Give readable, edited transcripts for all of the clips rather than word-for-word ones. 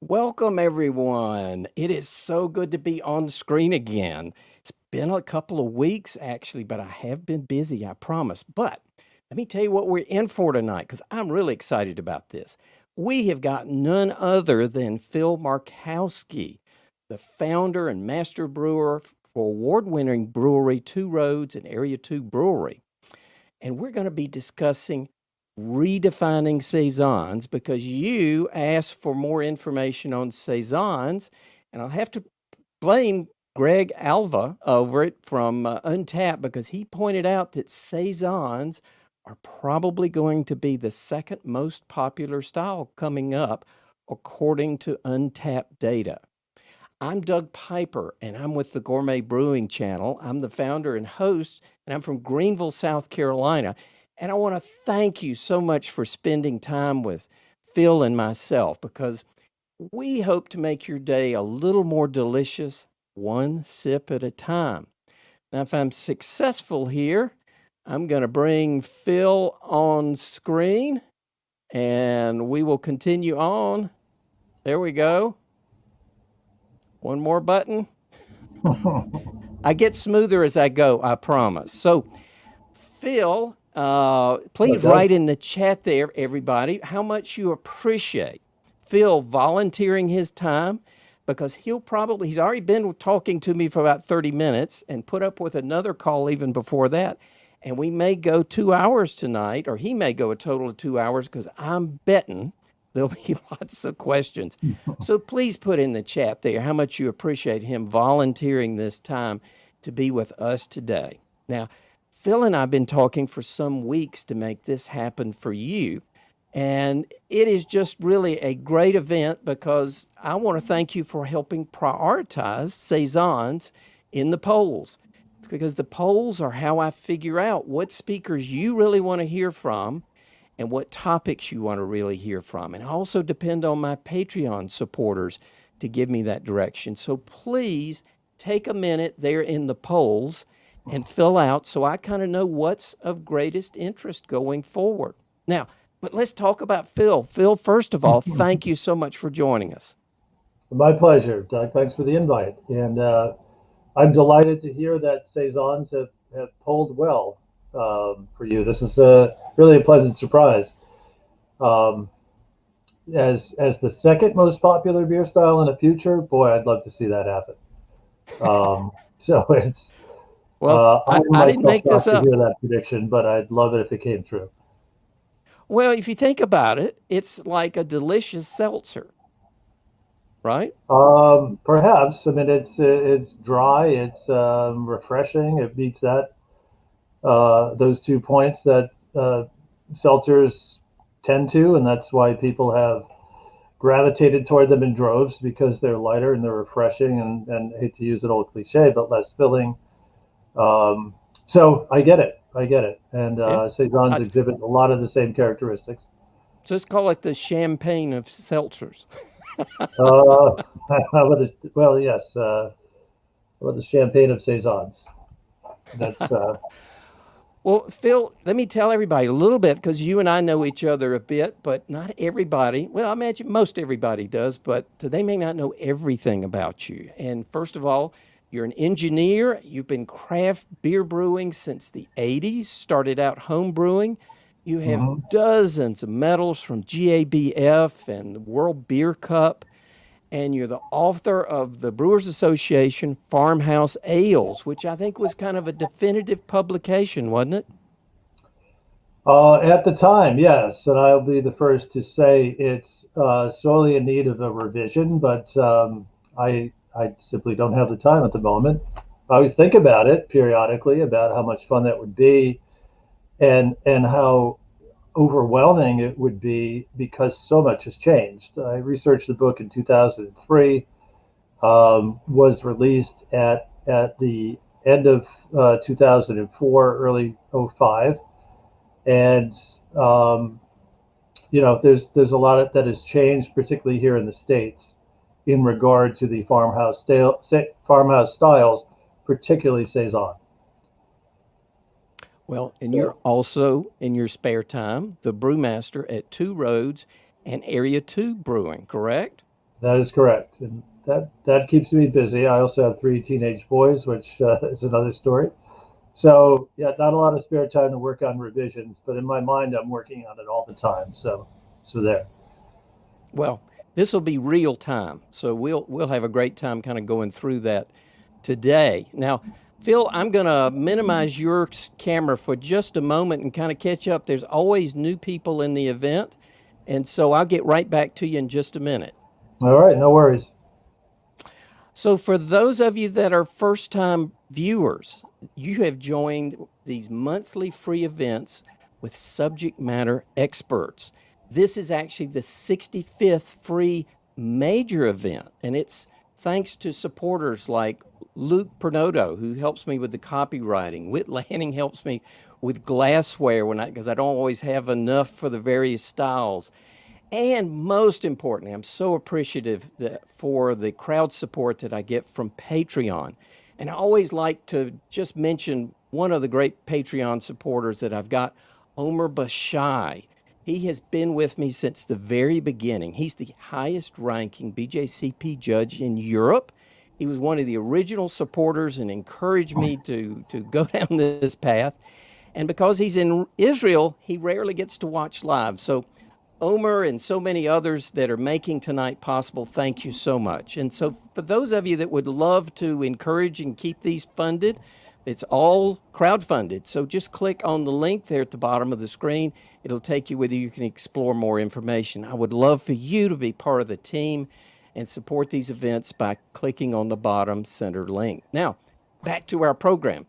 Welcome, everyone. It is so good to be on screen again. It's been a couple of weeks, actually, but I have been busy, I promise. But let me tell you what we're in for tonight, because I'm really excited about this. We have got none other than Phil Markowski, the founder and master brewer for award-winning brewery Two Roads and Area 2 Brewery. And we're going to be discussing redefining Saisons because you asked for more information on Saisons, and I'll have to blame Greg Alva over it from Untapped because he pointed out that Saisons are probably going to be the second most popular style coming up according to Untapped data. I'm Doug Piper, and I'm with the Gourmet Brewing Channel. I'm the founder and host, and I'm from Greenville, South Carolina. And I want to thank you so much for spending time with Phil and myself because we hope to make your day a little more delicious, one sip at a time. Now, if I'm successful here, I'm going to bring Phil on screen, and we will continue on. There we go. One more button. I get smoother as I go, I promise. So, Phil, please write in the chat there, everybody, how much you appreciate Phil volunteering his time because he's already been talking to me for about 30 minutes and put up with another call even before that. And we may go 2 hours tonight, or he may go a total of 2 hours because I'm betting there'll be lots of questions. So please put in the chat there how much you appreciate him volunteering this time to be with us today. Now, Phil and I have been talking for some weeks to make this happen for you. And it is just really a great event because I want to thank you for helping prioritize Saisons in the polls. Because the polls are how I figure out what speakers you really want to hear from and what topics you want to really hear from. And I also depend on my Patreon supporters to give me that direction. So please take a minute there in the polls and fill out so I kind of know what's of greatest interest going forward. Now, but let's talk about Phil. Phil, first of all, thank you so much for joining us. My pleasure, Doug. Thanks for the invite. And I'm delighted to hear that Saisons have polled well for you. This is really a pleasant surprise. As the second most popular beer style in the future, boy, I'd love to see that happen. So it's well, I didn't make this up. To hear that prediction, but I'd love it if it came true. Well, if you think about it, it's like a delicious seltzer, right? Perhaps. I mean, it's dry, it's refreshing. It meets that those 2 points that seltzers tend to, and that's why people have gravitated toward them in droves because they're lighter and they're refreshing and I hate to use an old cliche, but less filling. So I get it. And Saisons exhibit a lot of the same characteristics. Just call it the champagne of seltzers. Well, yes. Well, the champagne of Saisons. That's Well, Phil, let me tell everybody a little bit because you and I know each other a bit, but not everybody. Well, I imagine most everybody does, but they may not know everything about you. And first of all, you're an engineer. You've been craft beer brewing since the 80s, started out home brewing. You have dozens of medals from GABF and the World Beer Cup. And you're the author of the Brewers Association Farmhouse Ales, which I think was kind of a definitive publication, wasn't it? At the time, yes. And I'll be the first to say it's sorely in need of a revision, but I simply don't have the time at the moment. I always think about it periodically, about how much fun that would be and how overwhelming it would be because so much has changed. I researched the book in 2003, was released at the end of 2004, early 05. And, there's a lot that has changed, particularly here in the States, in regard to the farmhouse styles, particularly Saison. Well, and you're also, in your spare time, the brewmaster at Two Roads and Area 2 Brewing, correct? That is correct, and that keeps me busy. I also have three teenage boys, which is another story. So yeah, not a lot of spare time to work on revisions, but in my mind, I'm working on it all the time. So there. Well, this will be real time, so we'll have a great time kind of going through that today. Now, Phil, I'm going to minimize your camera for just a moment and kind of catch up. There's always new people in the event, and so I'll get right back to you in just a minute. All right, no worries. So, for those of you that are first time viewers, you have joined these monthly free events with subject matter experts. This is actually the 65th free major event, and it's thanks to supporters like Luke Pernotto, who helps me with the copywriting. Whit Lanning helps me with glassware because I don't always have enough for the various styles. And most importantly, I'm so appreciative for the crowd support that I get from Patreon. And I always like to just mention one of the great Patreon supporters that I've got, Omer Bashai. He has been with me since the very beginning. He's the highest ranking BJCP judge in Europe. He was one of the original supporters and encouraged me to go down this path. And because he's in Israel, he rarely gets to watch live. So Omer and so many others that are making tonight possible, thank you so much. And so for those of you that would love to encourage and keep these funded, it's all crowdfunded. So just click on the link there at the bottom of the screen. It'll take you where you can explore more information. I would love for you to be part of the team and support these events by clicking on the bottom center link. Now, back to our program.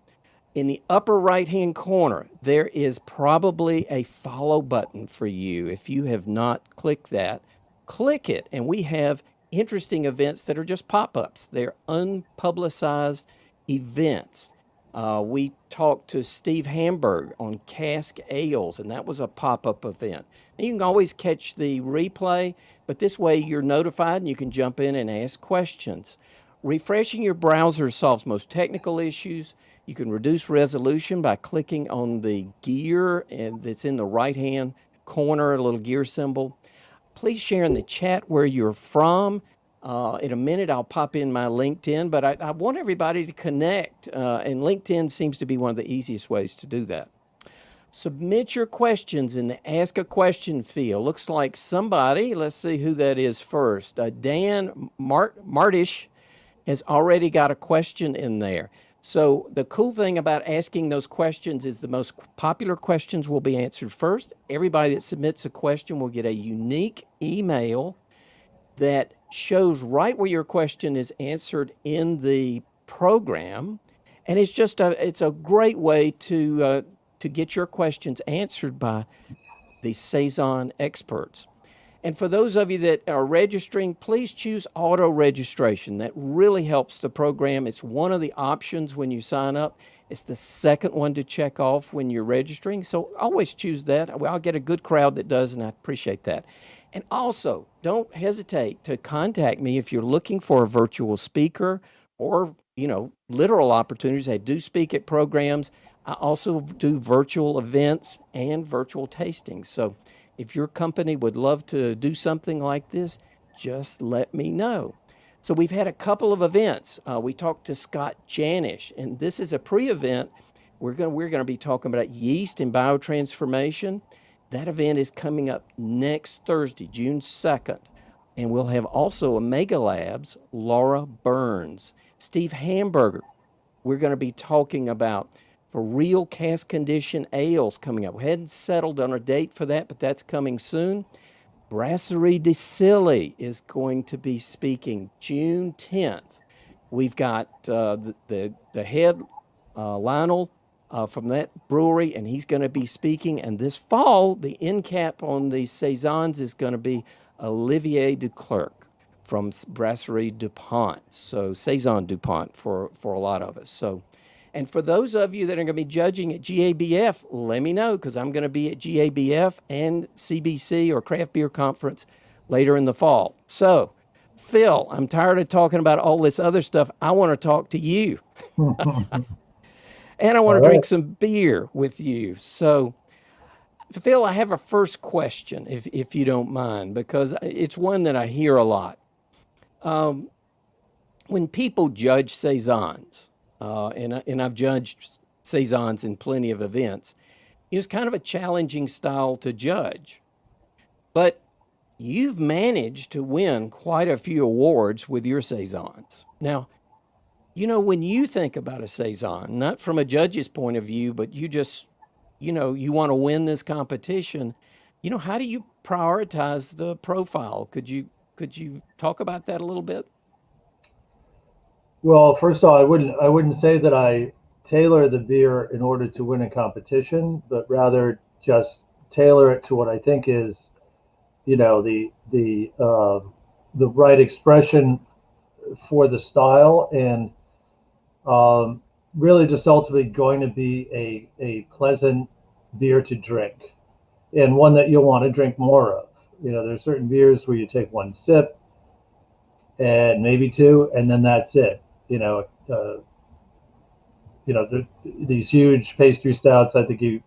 In the upper right-hand corner, there is probably a follow button for you. If you have not clicked that, click it. And we have interesting events that are just pop-ups. They're unpublicized events. We talked to Steve Hamburg on cask ales, and that was a pop-up event. Now, you can always catch the replay, but this way you're notified and you can jump in and ask questions. Refreshing your browser solves most technical issues. You can reduce resolution by clicking on the gear that's in the right-hand corner, a little gear symbol. Please share in the chat where you're from. In a minute, I'll pop in my LinkedIn, but I want everybody to connect, and LinkedIn seems to be one of the easiest ways to do that. Submit your questions in the Ask a Question field. Looks like somebody, let's see who that is first. Dan Martish has already got a question in there. So the cool thing about asking those questions is the most popular questions will be answered first. Everybody that submits a question will get a unique email that shows right where your question is answered in the program. And it's just it's a great way to get your questions answered by the Saison experts. And for those of you that are registering, please choose auto registration. That really helps the program. It's one of the options when you sign up. It's the second one to check off when you're registering. So always choose that. I'll get a good crowd that does, and I appreciate that. And also, don't hesitate to contact me if you're looking for a virtual speaker or, literal opportunities. I do speak at programs. I also do virtual events and virtual tastings. So if your company would love to do something like this, just let me know. So we've had a couple of events. We talked to Scott Janish, and this is a pre-event. We're going to be talking about yeast and biotransformation. That event is coming up next Thursday, June 2nd. And we'll have also Omega Labs, Laura Burns, Steve Hamburger. We're going to be talking about for real cask condition ales coming up. We hadn't settled on a date for that, but that's coming soon. Brasserie de Silly is going to be speaking June 10th. We've got the head, Lionel, from that brewery, and he's going to be speaking. And this fall, the end cap on the Saisons is going to be Olivier Duclerc from Brasserie DuPont. So Saison DuPont for a lot of us. So, and for those of you that are going to be judging at GABF, let me know, because I'm going to be at GABF and CBC or Craft Beer Conference later in the fall. So, Phil, I'm tired of talking about all this other stuff. I want to talk to you. And I want to drink some beer with you. So, Phil, I have a first question, if you don't mind, because it's one that I hear a lot. Um, when people judge saisons, and I've judged saisons in plenty of events, it's kind of a challenging style to judge. But you've managed to win quite a few awards with your saisons. Now, when you think about a saison, not from a judge's point of view, but you just, you want to win this competition. How do you prioritize the profile? Could you talk about that a little bit? Well, first of all, I wouldn't say that I tailor the beer in order to win a competition, but rather just tailor it to what I think is, the right expression for the style, and um, really just ultimately going to be a pleasant beer to drink, and one that you'll want to drink more of. There's certain beers where you take one sip and maybe two, and then that's it. You know, uh, these huge pastry stouts. I think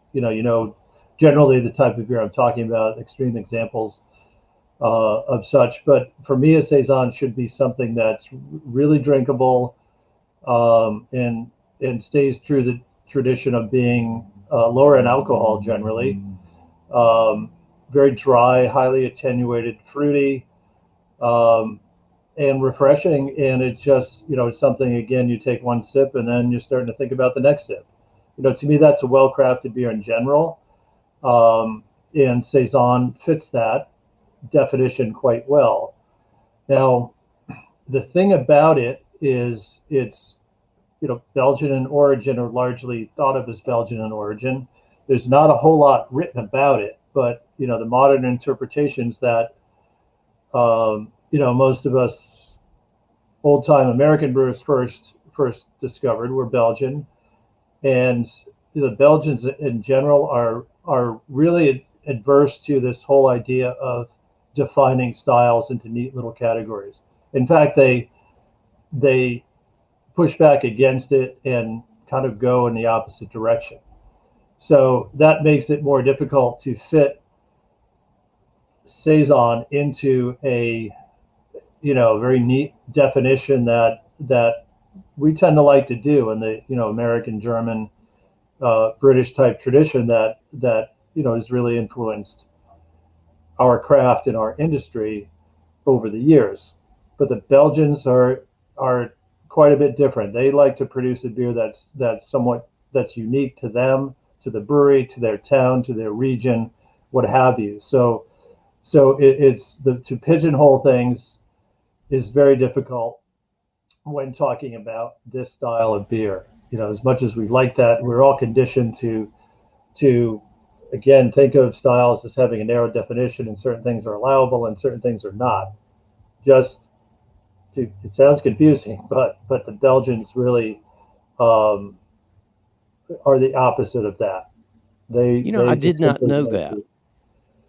generally the type of beer I'm talking about. Extreme examples of such. But for me, a saison should be something that's really drinkable, and stays true the tradition of being lower in alcohol generally, um, very dry, highly attenuated, fruity, um, and refreshing. And it just, it's something, again, you take one sip and then you're starting to think about the next sip. To me, that's a well-crafted beer in general. Um, and Saison fits that definition quite well. Now, the thing about it is it's, Belgian in origin, or largely thought of as Belgian in origin. There's not a whole lot written about it, but, the modern interpretations that, most of us old time American brewers first discovered were Belgian, and the Belgians in general are really adverse to this whole idea of defining styles into neat little categories. In fact, they push back against it and kind of go in the opposite direction. So that makes it more difficult to fit saison into a very neat definition that we tend to like to do in the American, German, British type tradition that has really influenced our craft and our industry over the years. But the Belgians are quite a bit different. They like to produce a beer that's unique to them, to the brewery, to their town, to their region, what have you. So it's to pigeonhole things is very difficult when talking about this style of beer. As much as we like that, we're all conditioned to again think of styles as having a narrow definition, and certain things are allowable and certain things are not. Just it sounds confusing, but the Belgians really um, are the opposite of that. They I did just not simply know like that. to.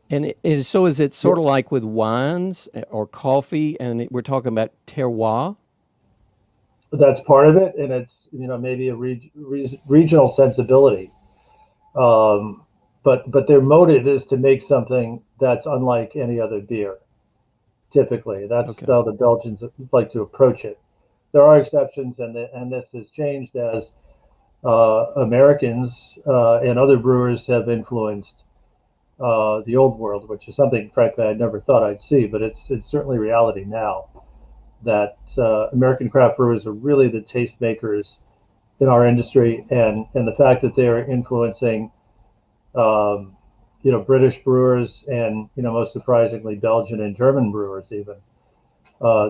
And so is it Yeah, sort of like with wines or coffee, and we're talking about terroir? that's part of it, and it's maybe a regional sensibility. Um, but their motive is to make something that's unlike any other beer. Typically, that's Okay. how the Belgians like to approach it. There are exceptions, and this has changed as Americans and other brewers have influenced the old world, which is something, frankly, I never thought I'd see, but it's certainly reality now. That American craft brewers are really the tastemakers in our industry, and the fact that they are influencing um, British brewers, and most surprisingly Belgian and German brewers even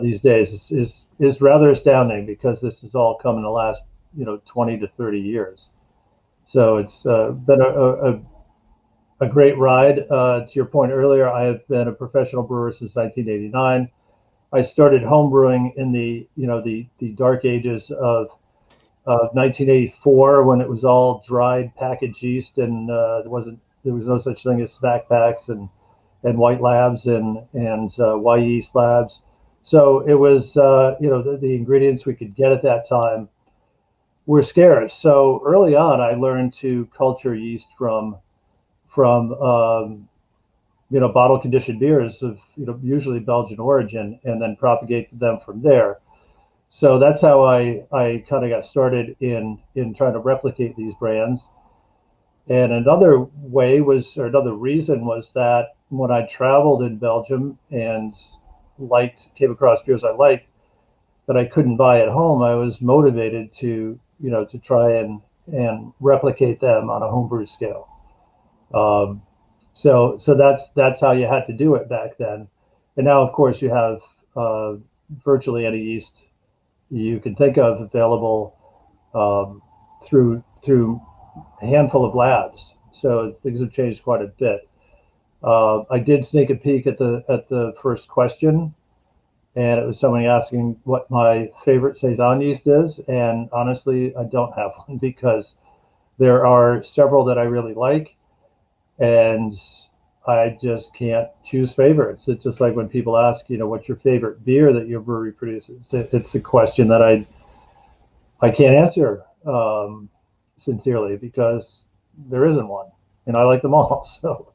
these days is rather astounding, because this has all come in the last 20 to 30 years. So it's been a great ride. To your point earlier, I have been a professional brewer since 1989. I started home brewing in the dark ages of 1984, when it was all dried packaged yeast, and there was no such thing as snack packs and white labs and Yeast labs. So it was the ingredients we could get at that time were scarce. So early on, I learned to culture yeast from bottle conditioned beers of, usually Belgian origin, and then propagate them from there. So that's how I kind of got started in trying to replicate these brands. And another way was, or another reason was that when I traveled in Belgium and came across beers I liked that I couldn't buy at home, I was motivated to try and replicate them on a homebrew scale. So that's how you had to do it back then. And now, of course, you have virtually any yeast you can think of available through a handful of labs. So things have changed quite a bit. I did sneak a peek at the first question, and it was somebody asking what my favorite Saison yeast is. And honestly, I don't have one because there are several that I really like, and I just can't choose favorites. It's just like when people ask, what's your favorite beer that your brewery produces? It's a question that I can't answer sincerely, because there isn't one, and I like them all. So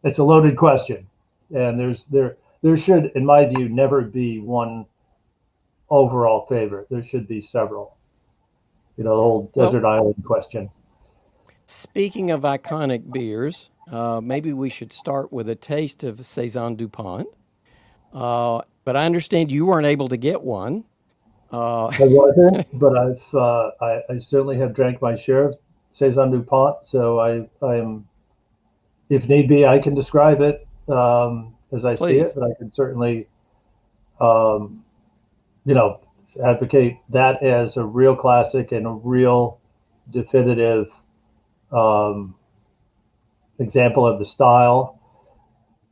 it's a loaded question, and there should, in my view, never be one overall favorite. There should be several. The whole desert island question. Speaking of iconic beers, maybe we should start with a taste of Saison DuPont. But I understand you weren't able to get one. I wasn't, but I certainly have drank my share of Saison DuPont. So I am, if need be, I can describe it as I see Please. it, but I can certainly, um, you know, advocate that as a real classic and a real definitive um, example of the style.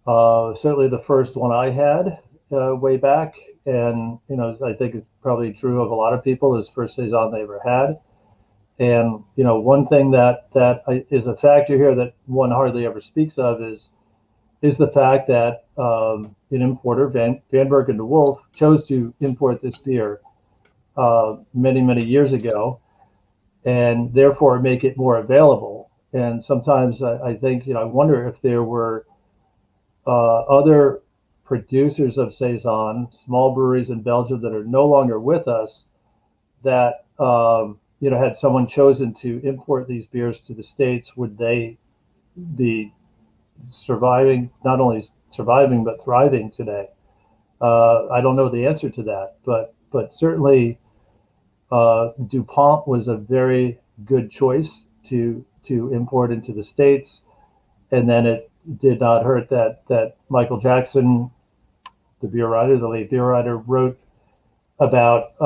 Certainly the first one I had way back, and I think it's probably true of a lot of people, is first Saison they ever had. And one thing that is a factor here that one hardly ever speaks of is the fact that an importer, Van Bergen de Wolf, chose to import this beer many years ago, and therefore make it more available. And sometimes I think, I wonder if there were other producers of Saison, small breweries in Belgium that are no longer with us, that had someone chosen to import these beers to the States, would they be surviving, not only surviving but thriving today? I don't know the answer to that, but certainly DuPont was a very good choice to import into the States. And then it did not hurt that Michael Jackson, the beer writer, the late beer writer, wrote about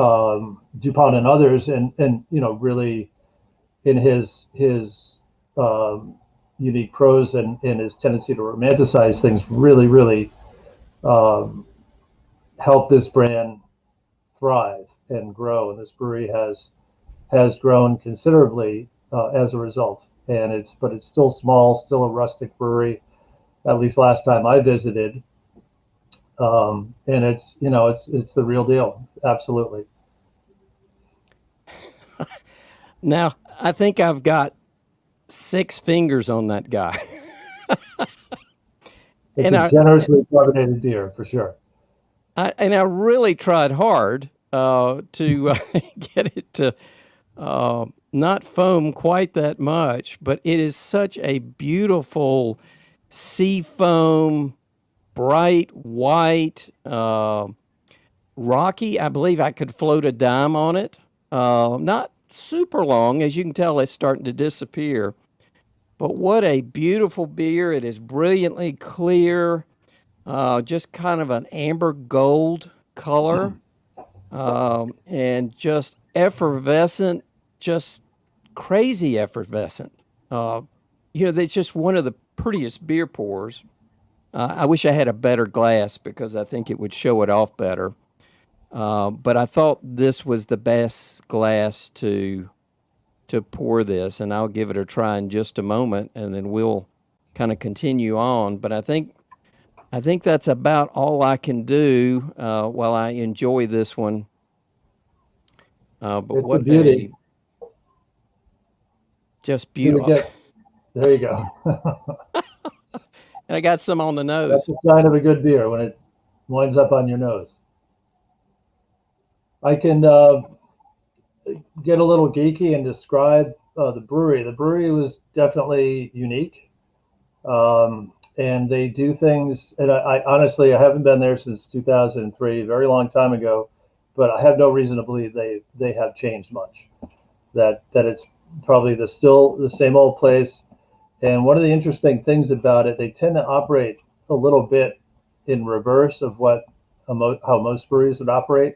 DuPont and others, and really in his unique prose and his tendency to romanticize things, really um, helped this brand thrive and grow. And this brewery has grown considerably as a result. And it's still small, still a rustic brewery, at least last time I visited. And it's the real deal. Absolutely. Now, I think I've got 6 fingers on that guy. It's And a generously carbonated beer for sure. I really tried hard to get it to not foam quite that much, but it is such a beautiful sea foam, bright white, rocky. I believe I could float a dime on it. Not super long, as you can tell, it's starting to disappear. But what a beautiful beer! It is brilliantly clear, just kind of an amber gold color, and just effervescent, just crazy effervescent. It's just one of the prettiest beer pours. I wish I had a better glass because I think it would show it off better. But I thought this was the best glass to pour this, and I'll give it a try in just a moment, and then we'll kind of continue on. But I think that's about all I can do while I enjoy this one. But It's a what beauty. just You beautiful. There you go. And I got some on the nose. That's a sign of a good beer when it winds up on your nose. I can get a little geeky and describe the brewery. The brewery was definitely unique. And they do things, and I honestly, I haven't been there since 2003, a very long time ago, but I have no reason to believe they have changed much. That it's probably still the same old place. And one of the interesting things about it, they tend to operate a little bit in reverse of how most breweries would operate.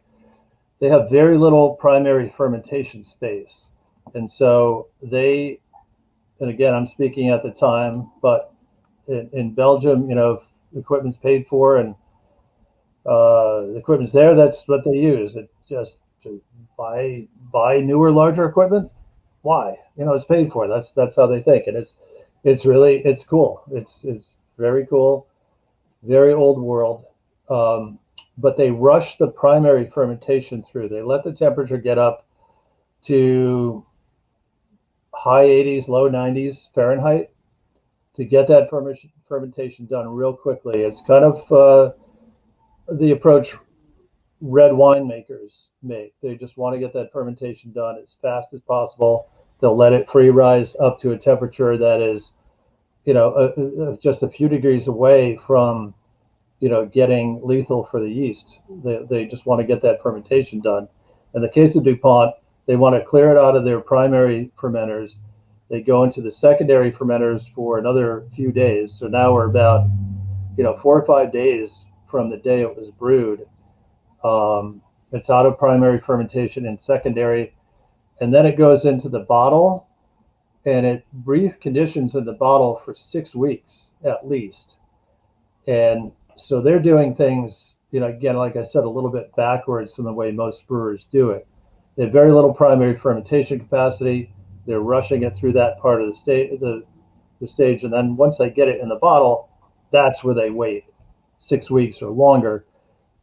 They have very little primary fermentation space, and so and again, I'm speaking at the time, but in Belgium, the equipment's paid for and the equipment's there. That's what they use. It just to buy newer, larger equipment. Why? It's paid for. That's how they think, and it's cool. It's very cool, very old world. But they rush the primary fermentation through. They let the temperature get up to high 80s, low 90s Fahrenheit to get that fermentation done real quickly. It's kind of the approach red winemakers make. They just want to get that fermentation done as fast as possible. They'll let it free rise up to a temperature that is, just a few degrees away from, getting lethal for the yeast. They just want to get that fermentation done. In the case of DuPont, they want to clear it out of their primary fermenters. They go into the secondary fermenters for another few days. So now we're about, 4 or 5 days from the day it was brewed. It's out of primary fermentation and secondary, and then it goes into the bottle, and it brief conditions in the bottle for 6 weeks at least. And so they're doing things, again, like I said, a little bit backwards from the way most brewers do it. They have very little primary fermentation capacity. They're rushing it through that part of the stage, and then once they get it in the bottle, that's where they wait 6 weeks or longer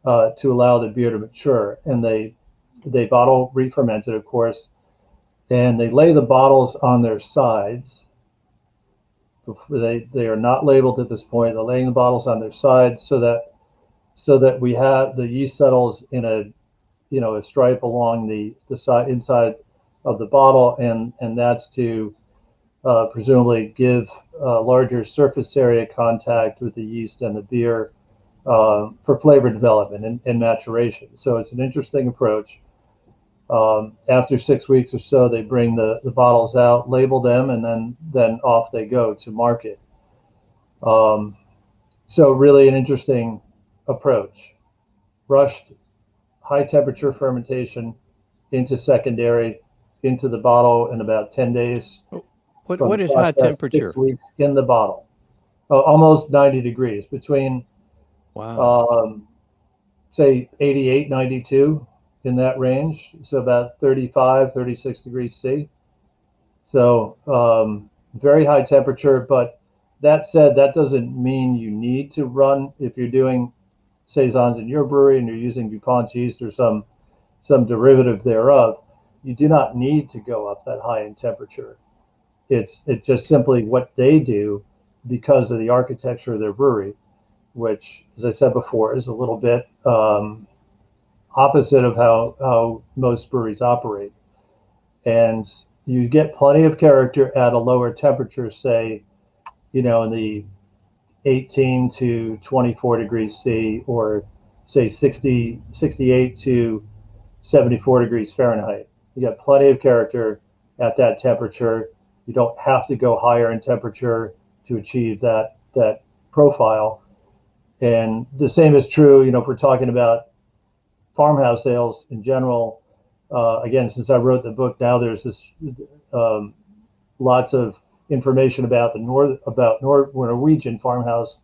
to allow the beer to mature. And they bottle re-ferment it, of course, and they lay the bottles on their sides. They are not labeled at this point. They're laying the bottles on their sides so that we have the yeast settles in a stripe along the side inside of the bottle, and that's to presumably give larger surface area contact with the yeast and the beer for flavor development and maturation. So it's an interesting approach. After 6 weeks or so, they bring the bottles out, label them, and then off they go to market. So really an interesting approach. Rushed high temperature fermentation into secondary, into the bottle in about 10 days. What is high temperature? 6 weeks in the bottle. Almost 90 degrees, between say 88, 92 in that range. So about 35, 36 degrees C. So very high temperature, but that said, that doesn't mean you need to run, if you're doing Saisons in your brewery and you're using DuPont yeast or some derivative thereof, you do not need to go up that high in temperature. It's just simply what they do because of the architecture of their brewery, which, as I said before, is a little bit opposite of how most breweries operate. And you get plenty of character at a lower temperature, say, in the 18 to 24 degrees C, or say 68 to 74 degrees Fahrenheit. You get plenty of character at that temperature. You don't have to go higher in temperature to achieve that profile. And the same is true, if we're talking about farmhouse ales in general. Again, since I wrote the book, now there's this lots of information about Norwegian farmhouse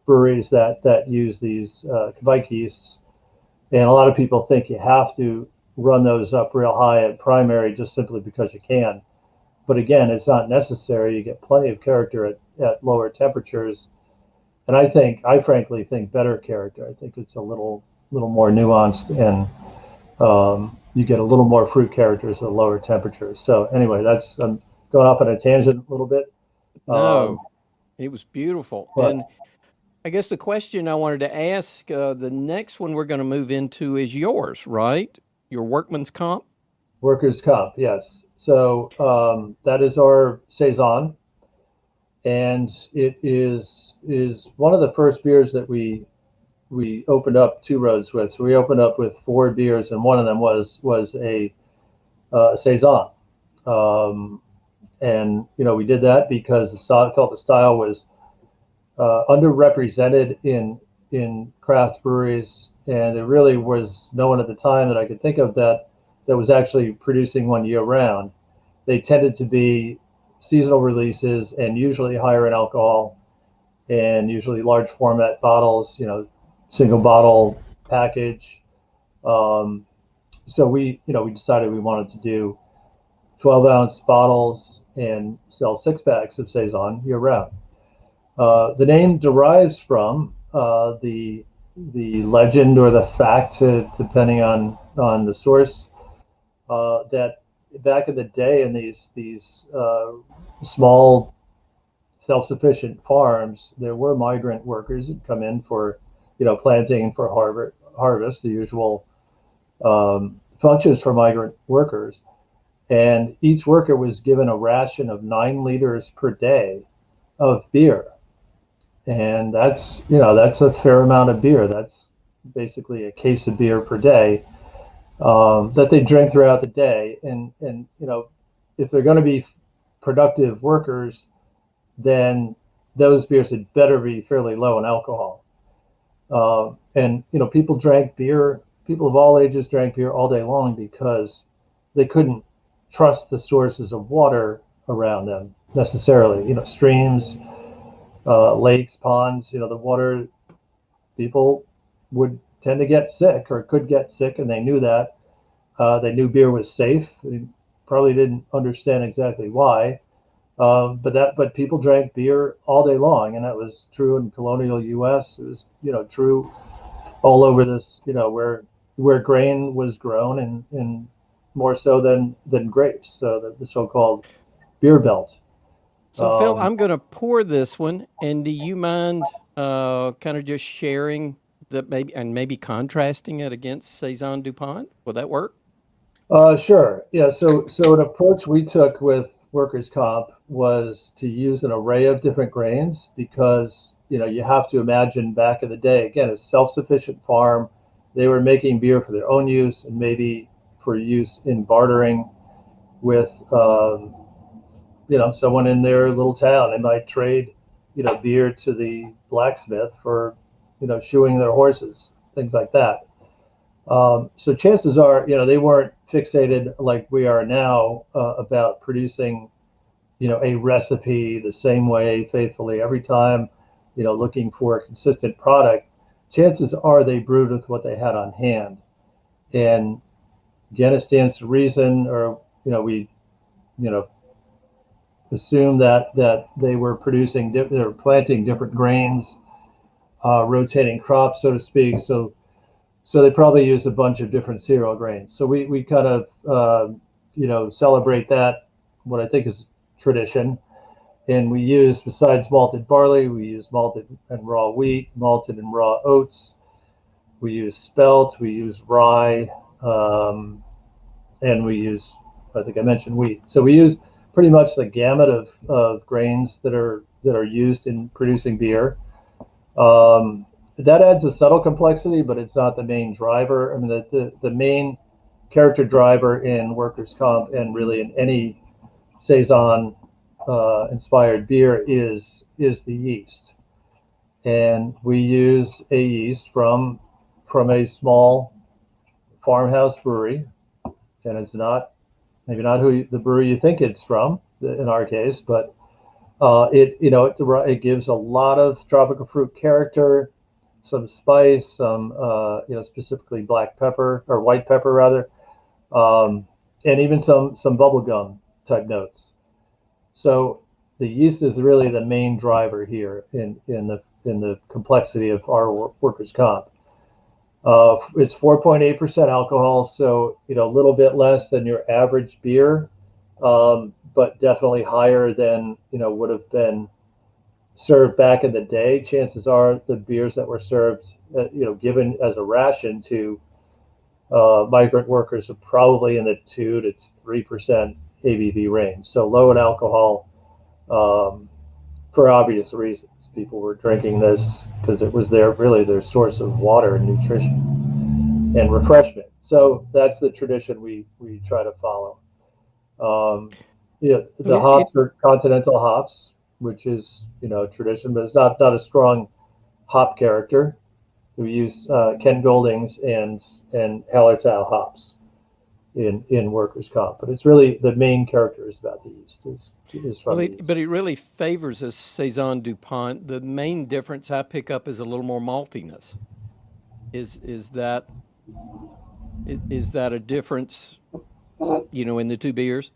breweries that use these Kvike yeasts, and a lot of people think you have to run those up real high at primary just simply because you can. But again, it's not necessary. You get plenty of character at lower temperatures, and I frankly think better character. I think it's a little more nuanced, and you get a little more fruit characters at lower temperatures. So anyway, I'm going off on a tangent a little bit. Um, No, it was beautiful. but And I guess the question I wanted to ask, the next one we're going to move into is yours, right? Your workman's comp. workers' comp, yes. So that is our Saison, and it is one of the first beers that we opened up two roads with. So we opened up with four beers, and one of them was a Saison. Um, and we did that because the style felt the style was underrepresented in craft breweries, and there really was no one at the time that I could think of that was actually producing one year round. They tended to be seasonal releases and usually higher in alcohol and usually large format bottles, single bottle package. Um, so we decided we wanted to do 12-ounce bottles and sell six packs of Saison year round. The name derives from the legend or the fact, depending on the source, that back in the day in these small self-sufficient farms, there were migrant workers that come in for planting and for harvest, the usual functions for migrant workers. And each worker was given a ration of 9 liters per day of beer, and that's a fair amount of beer. That's basically a case of beer per day that they drink throughout the day. And if they're going to be productive workers, then those beers had better be fairly low in alcohol. And people drank beer. People of all ages drank beer all day long because they couldn't trust the sources of water around them necessarily. Streams, lakes, ponds. The water, people would tend to get sick or could get sick, and they knew that. They knew beer was safe. They probably didn't understand exactly why, but people drank beer all day long, and that was true in colonial U.S. It was true all over this where grain was grown, and more so than grapes. So the so-called beer belt. So, Phil, Um, I'm going to pour this one, and do you mind kind of just sharing maybe contrasting it against Saison Dupont? Will that work? Sure. Yeah. So an approach we took with workers' comp was to use an array of different grains because you have to imagine back in the day, again, a self-sufficient farm. They were making beer for their own use and maybe for use in bartering with someone in their little town. They might trade beer to the blacksmith for shoeing their horses, things like that. So chances are, they weren't fixated like we are now about producing, a recipe the same way faithfully every time, looking for a consistent product. Chances are they brewed with what they had on hand. And again, it stands to reason, or, we, assume that they were they were planting different grains, rotating crops, so to speak. So they probably use a bunch of different cereal grains. So we kind of celebrate that, what I think is tradition. And we use, besides malted barley, we use malted and raw wheat, malted and raw oats. We use spelt, we use rye, and we use, I think I mentioned wheat. So we use pretty much the gamut of grains that are used in producing beer. That adds a subtle complexity, but it's not the main driver. I mean, the main character driver in workers' comp and really in any Saison inspired beer is the yeast. And we use a yeast from a small farmhouse brewery, and it's not maybe not the brewery you think it's from in our case, but it gives a lot of tropical fruit character, some spice, some specifically black pepper or white pepper rather, and even some bubblegum type notes. So the yeast is really the main driver here in the complexity of our workers' comp. It's 4.8% alcohol, so a little bit less than your average beer, but definitely higher than would have been served back in the day. Chances are the beers that were served, given as a ration to migrant workers are probably in the 2 to 3% ABV range. So low in alcohol, for obvious reasons. People were drinking this because it was their source of water and nutrition and refreshment. So that's the tradition we try to follow. The hops are continental hops, which is tradition, but it's not a strong hop character. We use Ken Golding's and Hallertau hops in workers' comp, but it's really the main character is about the yeast is from the yeast. But it really favors a Saison DuPont. The main difference I pick up is a little more maltiness. Is that a difference? In the two beers.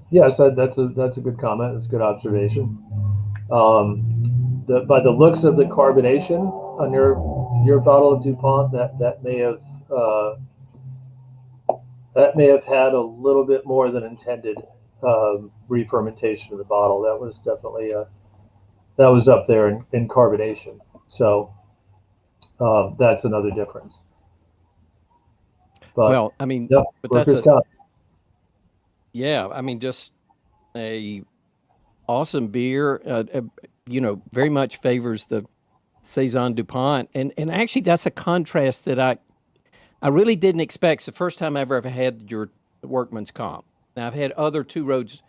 Yes, that's a good comment. That's a good observation. By the looks of the carbonation on your bottle of DuPont, that may have had a little bit more than intended re-fermentation of the bottle. That was definitely that was up there in carbonation. So that's another difference. But, well, I mean, yeah, but that's yeah, I mean, just a awesome beer. Very much favors the Saison DuPont, and actually that's a contrast that I really didn't expect. It's the first time I've ever had your Workman's Comp. Now I've had other Two Roads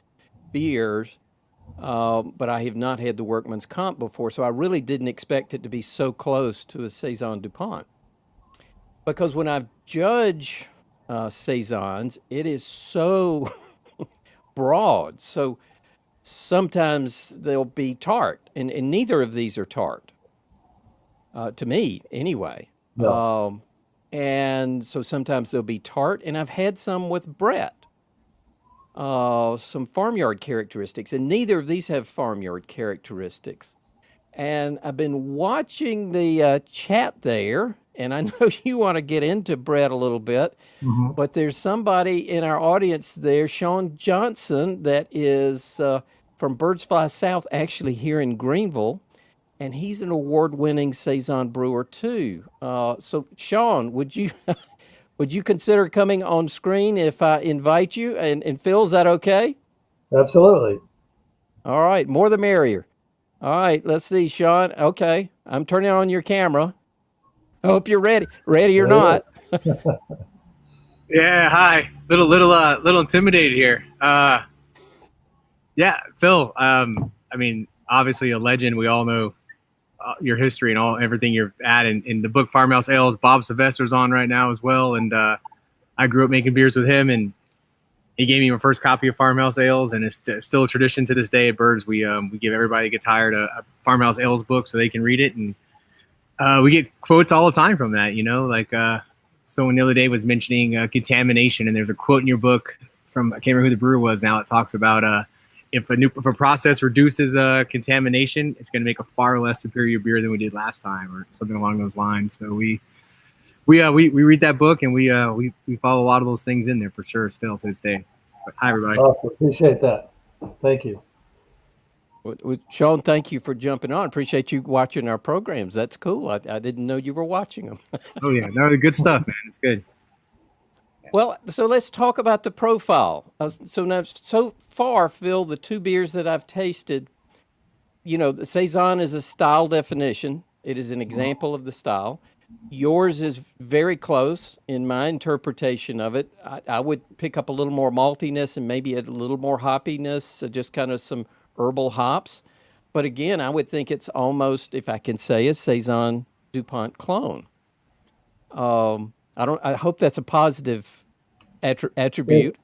beers, but I have not had the Workman's Comp before, so I really didn't expect it to be so close to a Saison DuPont. Because when I judge Saisons, it is so broad. So sometimes they'll be tart, and neither of these are tart, to me anyway. No. And so sometimes they'll be tart, and I've had some with Brett, some farmyard characteristics, and neither of these have farmyard characteristics. And I've been watching the chat there, and I know you want to get into Brett a little bit, but there's somebody in our audience there, Sean Johnson, that is from Birdsfly South, actually here in Greenville, and he's an award-winning Saison brewer too. So, Sean, would you consider coming on screen if I invite you? And Phil, is that okay? Absolutely. All right, more the merrier. All right, let's see, Sean. Okay, I'm turning on your camera. I hope you're ready. Ready or not? Yeah, hi. Little intimidated here. Yeah, Phil. I mean, obviously a legend. We all know your history and everything you're at in the book Farmhouse Ales. Bob Sylvester's on right now as well, and I grew up making beers with him, and he gave me my first copy of Farmhouse Ales, and it's still a tradition to this day at Birds. We give everybody that gets hired a Farmhouse Ales book so they can read it, and we get quotes all the time from that. Like someone the other day was mentioning contamination, and there's a quote in your book from, I can't remember who the brewer was now, it talks about if a process reduces contamination, it's going to make a far less superior beer than we did last time, or something along those lines. So we read that book, and we follow a lot of those things in there for sure still to this day. But hi, everybody. Awesome. Appreciate that. Thank you. Well, Sean, thank you for jumping on. Appreciate you watching our programs. That's cool. I didn't know you were watching them. Oh yeah, no, good stuff, man. It's good. Well, so let's talk about the profile. So far, Phil, the two beers that I've tasted, the Saison is a style definition. It is an example of the style. Yours is very close in my interpretation of it. I would pick up a little more maltiness and maybe a little more hoppiness, just kind of some herbal hops. But again, I would think it's almost, if I can say, a Saison DuPont clone. I hope that's a positive attribute.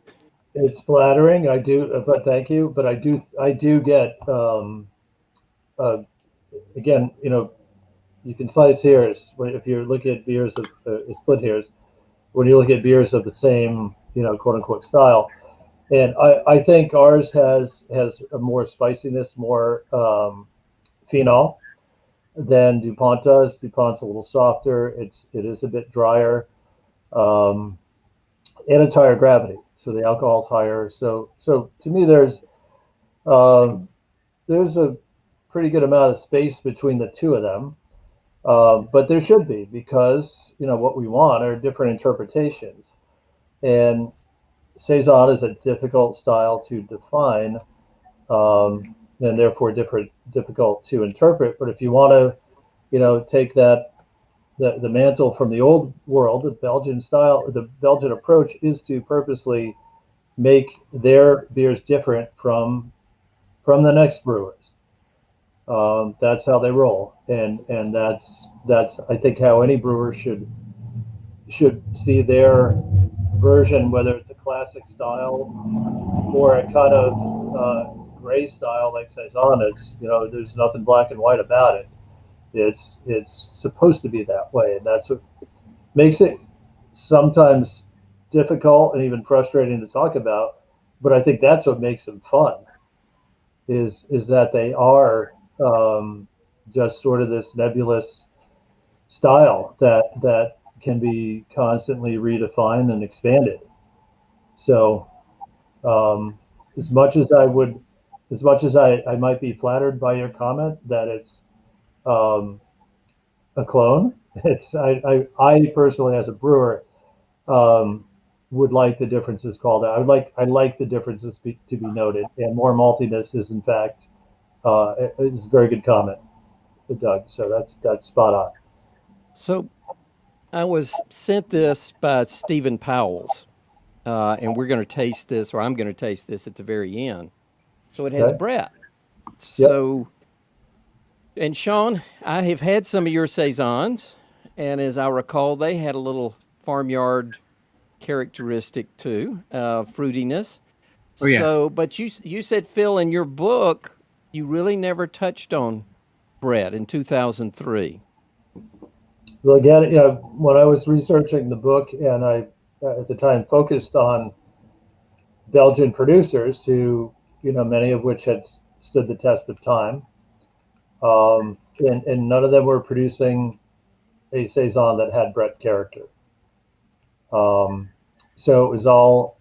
It's flattering. But thank you. But I do get, again, you can slice hairs if you're looking at beers of split hairs. When you look at beers of the same, quote unquote style, and I think ours has a more spiciness, more phenol than DuPont does. DuPont's a little softer. It is a bit drier, and it's higher gravity. so the alcohol's higher. So to me, there's a pretty good amount of space between the two of them. But there should be, because what we want are different interpretations, and Saison is a difficult style to define, and therefore difficult to interpret. But if you want to, take the mantle from the old world, the Belgian style, the Belgian approach is to purposely make their beers different from the next brewers. That's how they roll, and that's I think how any brewer should see their version, whether it's a classic style or a kind of gray style like Saison. It's there's nothing black and white about it. It's supposed to be that way, and that's what makes it sometimes difficult and even frustrating to talk about. But I think that's what makes them fun. Is that they are just sort of this nebulous style that can be constantly redefined and expanded. So as much as I might be flattered by your comment that it's a clone, I personally, as a brewer, would like the differences called out. I like the differences to be noted, and more maltiness is in fact is a very good comment, Doug. So that's spot on. So I was sent this by Stephen Powell's, and we're going to taste this, or I'm going to taste this at the very end. So it has Brett. So, and Sean, I have had some of your Saisons, and as I recall, they had a little farmyard characteristic too, fruitiness. Oh, yes. So, but you said, Phil, in your book, you really never touched on Brett in 2003. Well, again, when I was researching the book, and I at the time focused on Belgian producers who, many of which had stood the test of time, and none of them were producing a Saison that had Brett character. So it was all,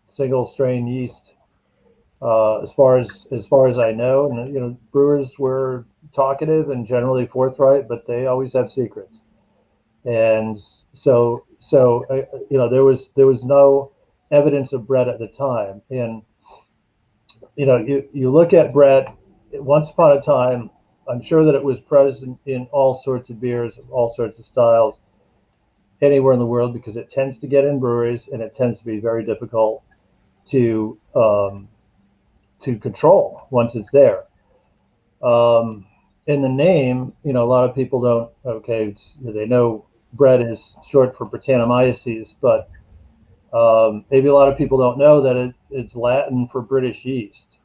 single strain yeast, as far as I know. And brewers were talkative and generally forthright, but they always have secrets. And so there was no evidence of Brett at the time. And you look at Brett. Once upon a time, I'm sure that it was present in all sorts of beers, all sorts of styles, anywhere in the world, because it tends to get in breweries and it tends to be very difficult to control once it's there. In the name, a lot of people don't. They know Brett is short for Brettanomyces, but maybe a lot of people don't know that it's Latin for British yeast.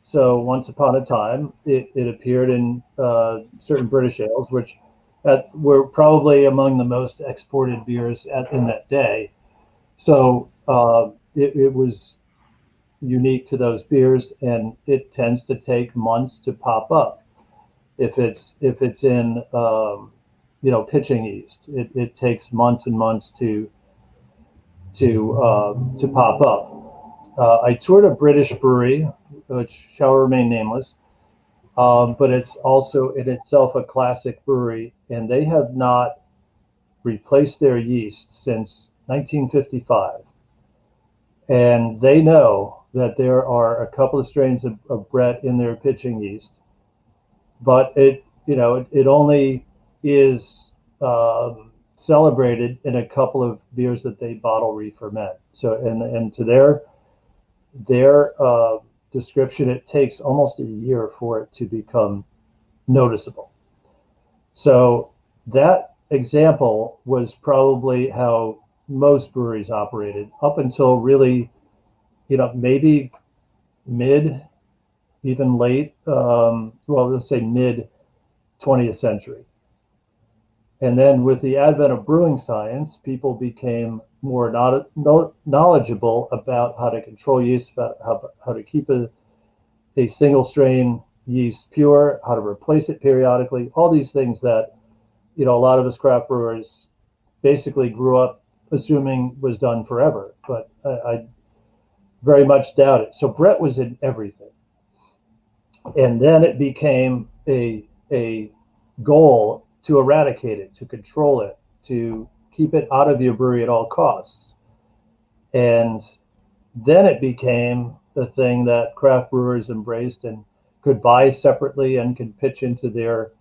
So once upon a time, it appeared in certain British ales, which were probably among the most exported beers in that day. So it was unique to those beers, and it tends to take months to pop up. If it's in pitching yeast, it takes months and months to pop up. I toured a British brewery, which shall remain nameless, but it's also in itself a classic brewery, and they have not replaced their yeast since 1955. And they know that there are a couple of strains of Brett in their pitching yeast, but it only is celebrated in a couple of beers that they bottle re-ferment. So and to their description, it takes almost a year for it to become noticeable. So that example was probably how most breweries operated up until really, maybe mid, even late, let's say mid 20th century. And then with the advent of brewing science, people became more knowledgeable about how to control yeast, about how to keep a single strain yeast pure, how to replace it periodically, all these things that, a lot of us craft brewers basically grew up assuming was done forever, but I very much doubt it. So Brett was in everything. And then it became a goal to eradicate it, to control it, to keep it out of your brewery at all costs. And then it became the thing that craft brewers embraced and could buy separately and could pitch into their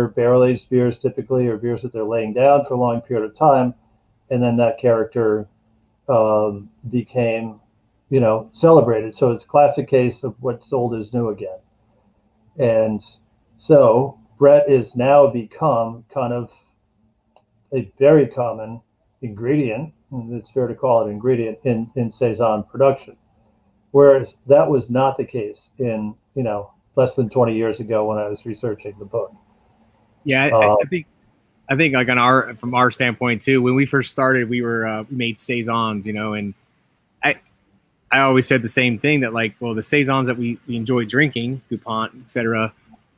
barrel-aged beers typically, or beers that they're laying down for a long period of time. And then that character became, celebrated. So it's a classic case of what's old is new again. And so Brett is now become kind of a very common ingredient, and it's fair to call it ingredient, in Saison production. Whereas that was not the case in, less than 20 years ago when I was researching the book. Yeah, I think like from our standpoint too, when we first started, we made Saisons, and I always said the same thing, that like, well, the Saisons that we enjoy drinking, DuPont, etc.,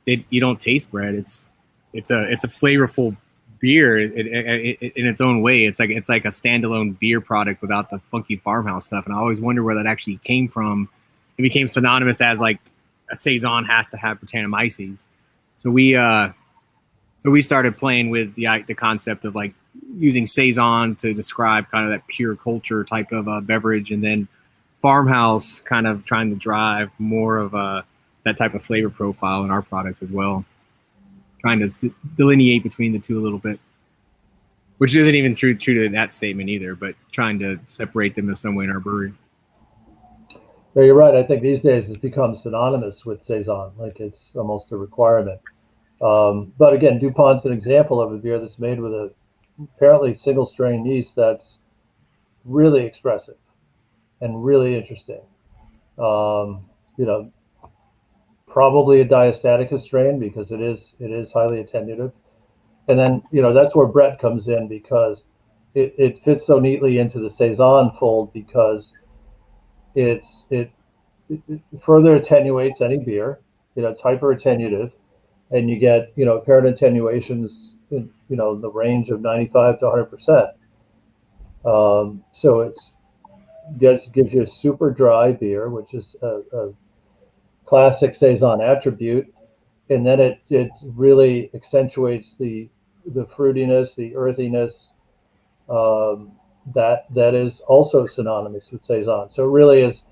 you don't taste bread. It's a flavorful beer in its own way. It's like a standalone beer product without the funky farmhouse stuff. And I always wonder where that actually came from. It became synonymous as like a Saison has to have Brettanomyces. So we started playing with the concept of like using Saison to describe kind of that pure culture type of beverage, and then farmhouse kind of trying to drive more of that type of flavor profile in our products as well. Trying to delineate between the two a little bit, which isn't even true to that statement either, but trying to separate them in some way in our brewery. Yeah, you're right. I think these days it's become synonymous with Saison, like it's almost a requirement. But again, DuPont's an example of a beer that's made with a apparently single strain yeast that's really expressive and really interesting. Probably a diastatica strain because it is highly attenuative. And then, that's where Brett comes in, because it fits so neatly into the Saison fold, because it further attenuates any beer. It's hyper attenuative, and you get, apparent attenuations in, the range of 95 to 100%. So gives you a super dry beer, which is a classic Saison attribute, and then it really accentuates the fruitiness, the earthiness that is also synonymous with Saison. So it really is.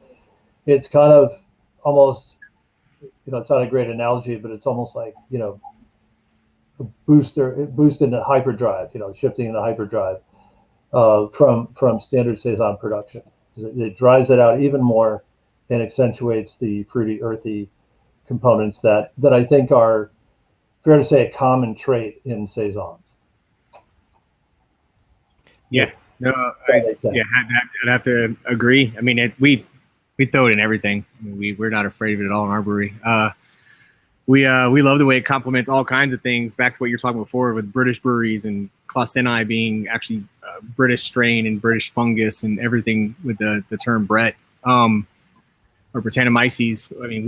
It's kind of almost, it's not a great analogy, but it's almost like a boosting the hyperdrive, shifting the hyperdrive from standard Saison production. It dries it out even more and accentuates the fruity, earthy components that I think are, fair to say, a common trait in Saisons. Yeah, no, I'd have to agree. I mean, we throw it in everything. We're not afraid of it at all in our brewery. We love the way it complements all kinds of things. Back to what you're talking before with British breweries and Clausenii being actually British strain and British fungus and everything with the term Brett. Or Brettanomyces. I mean,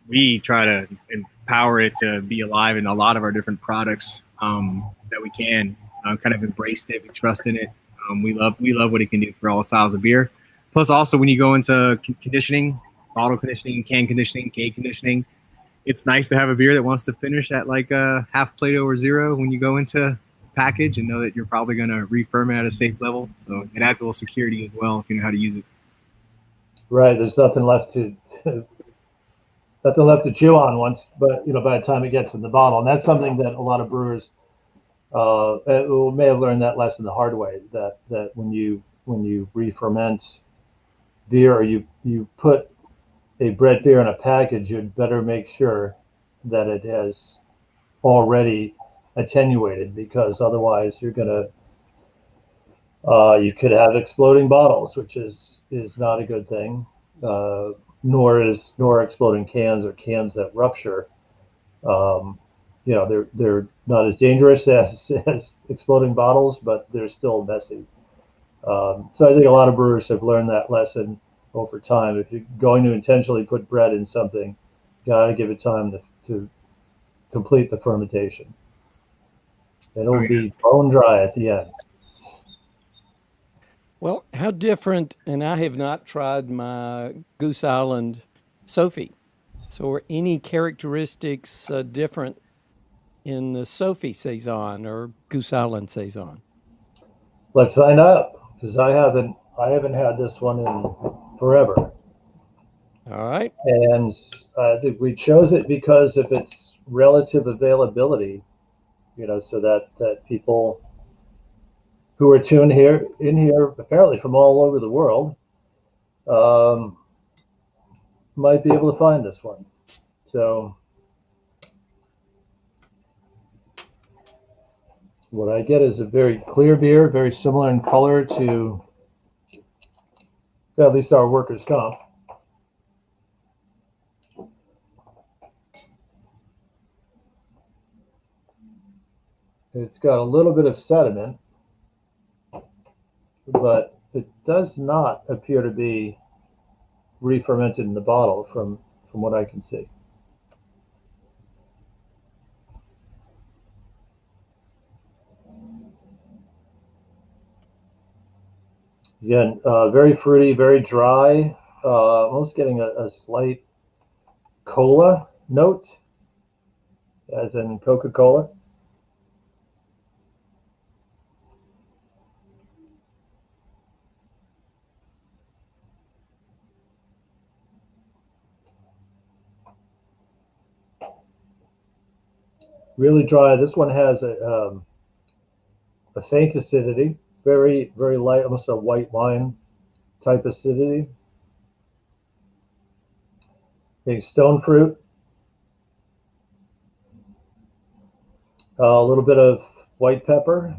we try to empower it to be alive in a lot of our different products that we can. Kind of embraced it. We trust in it. We love what it can do for all styles of beer. Plus, also when you go into conditioning, bottle conditioning, can conditioning, cage conditioning, it's nice to have a beer that wants to finish at like a half Plato or zero when you go into package, and know that you're probably going to re-ferment at a safe level. So it adds a little security as well if you know how to use it. Right, there's nothing left to chew on once, but by the time it gets in the bottle, and that's something that a lot of brewers may have learned that lesson the hard way. That when you re-ferment beer, or you put a Brett beer in a package, you'd better make sure that it has already attenuated, because otherwise you're gonna you could have exploding bottles, which is not a good thing, nor exploding cans or cans that rupture. They're not as dangerous as exploding bottles, but they're still messy. So I think a lot of brewers have learned that lesson over time. If you're going to intentionally put bread in something, you got to give it time to complete the fermentation. It'll be bone dry at the end. Well, how different, and I have not tried my Goose Island Sophie. So are any characteristics different in the Sophie Saison or Goose Island Saison? Let's find out, because I haven't had this one in forever. All right. And I think we chose it because of its relative availability, so that people who are tuned in here, apparently from all over the world, um, might be able to find this one. So what I get is a very clear beer, very similar in color to at least our workers' comp. It's got a little bit of sediment, but it does not appear to be re-fermented in the bottle from what I can see. Again, very fruity, very dry, almost getting a slight cola note, as in Coca-Cola. Really dry. This one has a faint acidity, very, very light, almost a white wine type acidity. A stone fruit, a little bit of white pepper.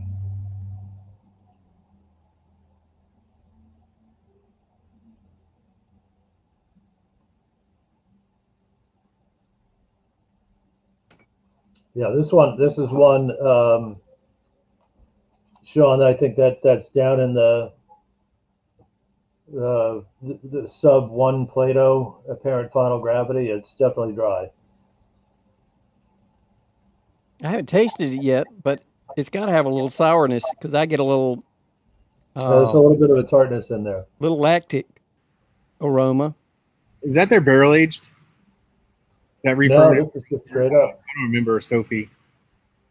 Yeah, this is one, Sean, I think that's down in the sub 1 Plato apparent final gravity. It's definitely dry. I haven't tasted it yet, but it's got to have a little sourness because I get a little There's a little bit of a tartness in there. little lactic aroma. Is that their barrel aged? Is that No, referred? this is just straight up. I don't remember Sophie.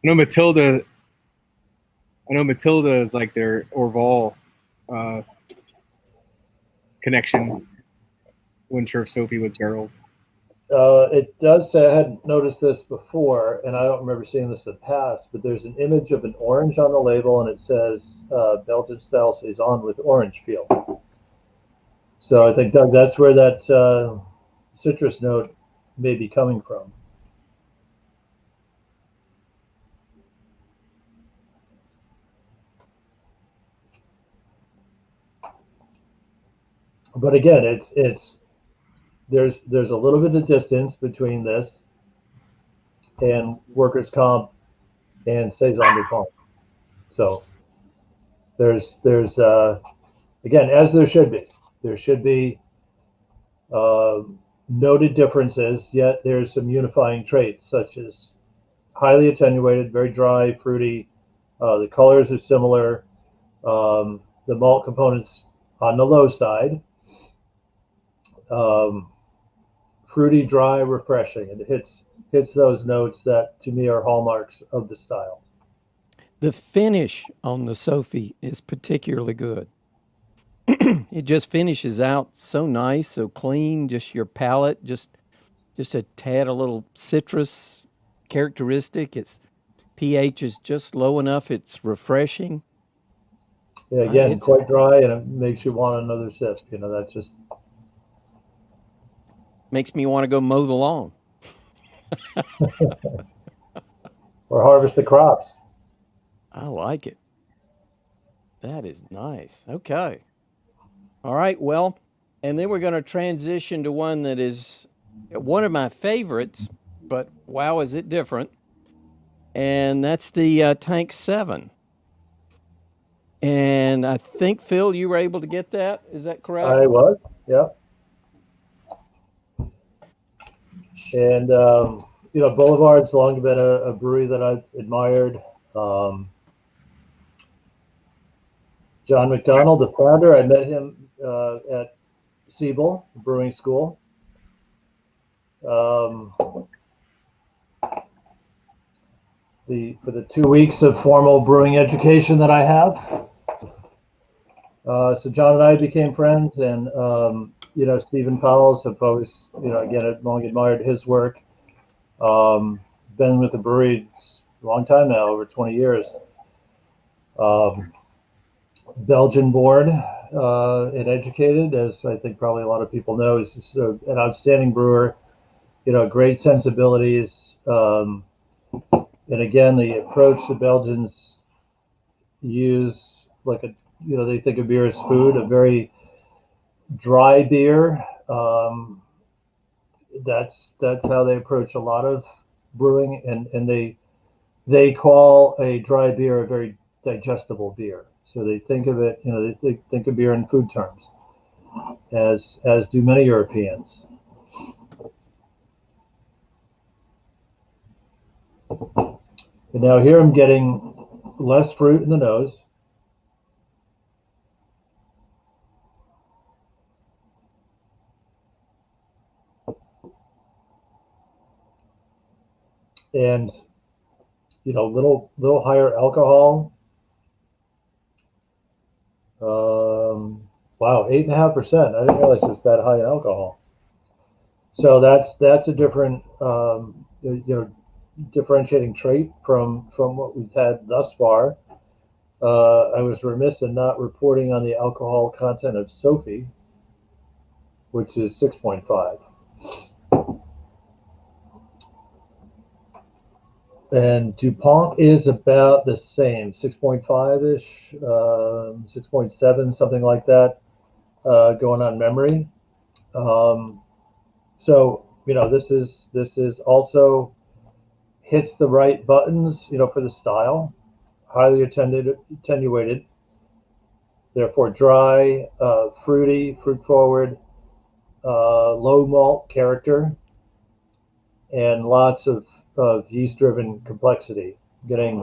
I know Matilda. Is like their Orval connection. Wasn't sure if Sophie was barreled. It does say, I hadn't noticed this before, and I don't remember seeing this in the past, but there's an image of an orange on the label, and it says Belgian style Saison with orange peel. So I think, Doug, that's where that citrus note may be coming from. But again, there's a little bit of distance between this and workers' comp and Saison du Pont. So there's again, as there should be noted differences, yet there's some unifying traits such as highly attenuated, very dry, fruity. The colors are similar. The malt components on the low side. Fruity, dry, refreshing. It hits those notes that to me are hallmarks of the style. The finish on the Sophie is particularly good. It just finishes out so nice, so clean. Just your palate, just a tad, a little citrus characteristic. Its pH is just low enough. It's refreshing. Yeah, again, quite dry, and it makes you want another sip. That's just makes me want to go mow the lawn or harvest the crops. I like it. That is nice. Okay. All right. Well, and then we're going to transition to one that is one of my favorites, but wow, is it different? And that's the Tank 7. And I think, Phil, you were able to get that. Is that correct? I was, yeah. And, Boulevard's long been a brewery that I've admired. John McDonald, the founder. I met him at Siebel Brewing School. For the 2 weeks of formal brewing education that I have. So John and I became friends, and Stephen Powell's have always, again, I've long admired his work. Been with the brewery a long time now, over 20 years. Belgian born and educated, as I think probably a lot of people know. He's just an outstanding brewer, great sensibilities. And again, the approach the Belgians use, they think of beer as food, a very dry beer. That's how they approach a lot of brewing, and they call a dry beer a very digestible beer. So they think of it, they think of beer in food terms, as do many Europeans. And now here I'm getting less fruit in the nose. And little higher alcohol. Wow, 8.5%. I didn't realize it's that high in alcohol. So that's a different differentiating trait from what we've had thus far. I was remiss in not reporting on the alcohol content of Sophie, which is 6.5. And DuPont is about the same, 6.5-ish, 6.7, something like that, going on memory. So, this is also hits the right buttons, for the style, highly attenuated, therefore dry, fruity, fruit forward, low malt character, and lots of yeast-driven complexity, getting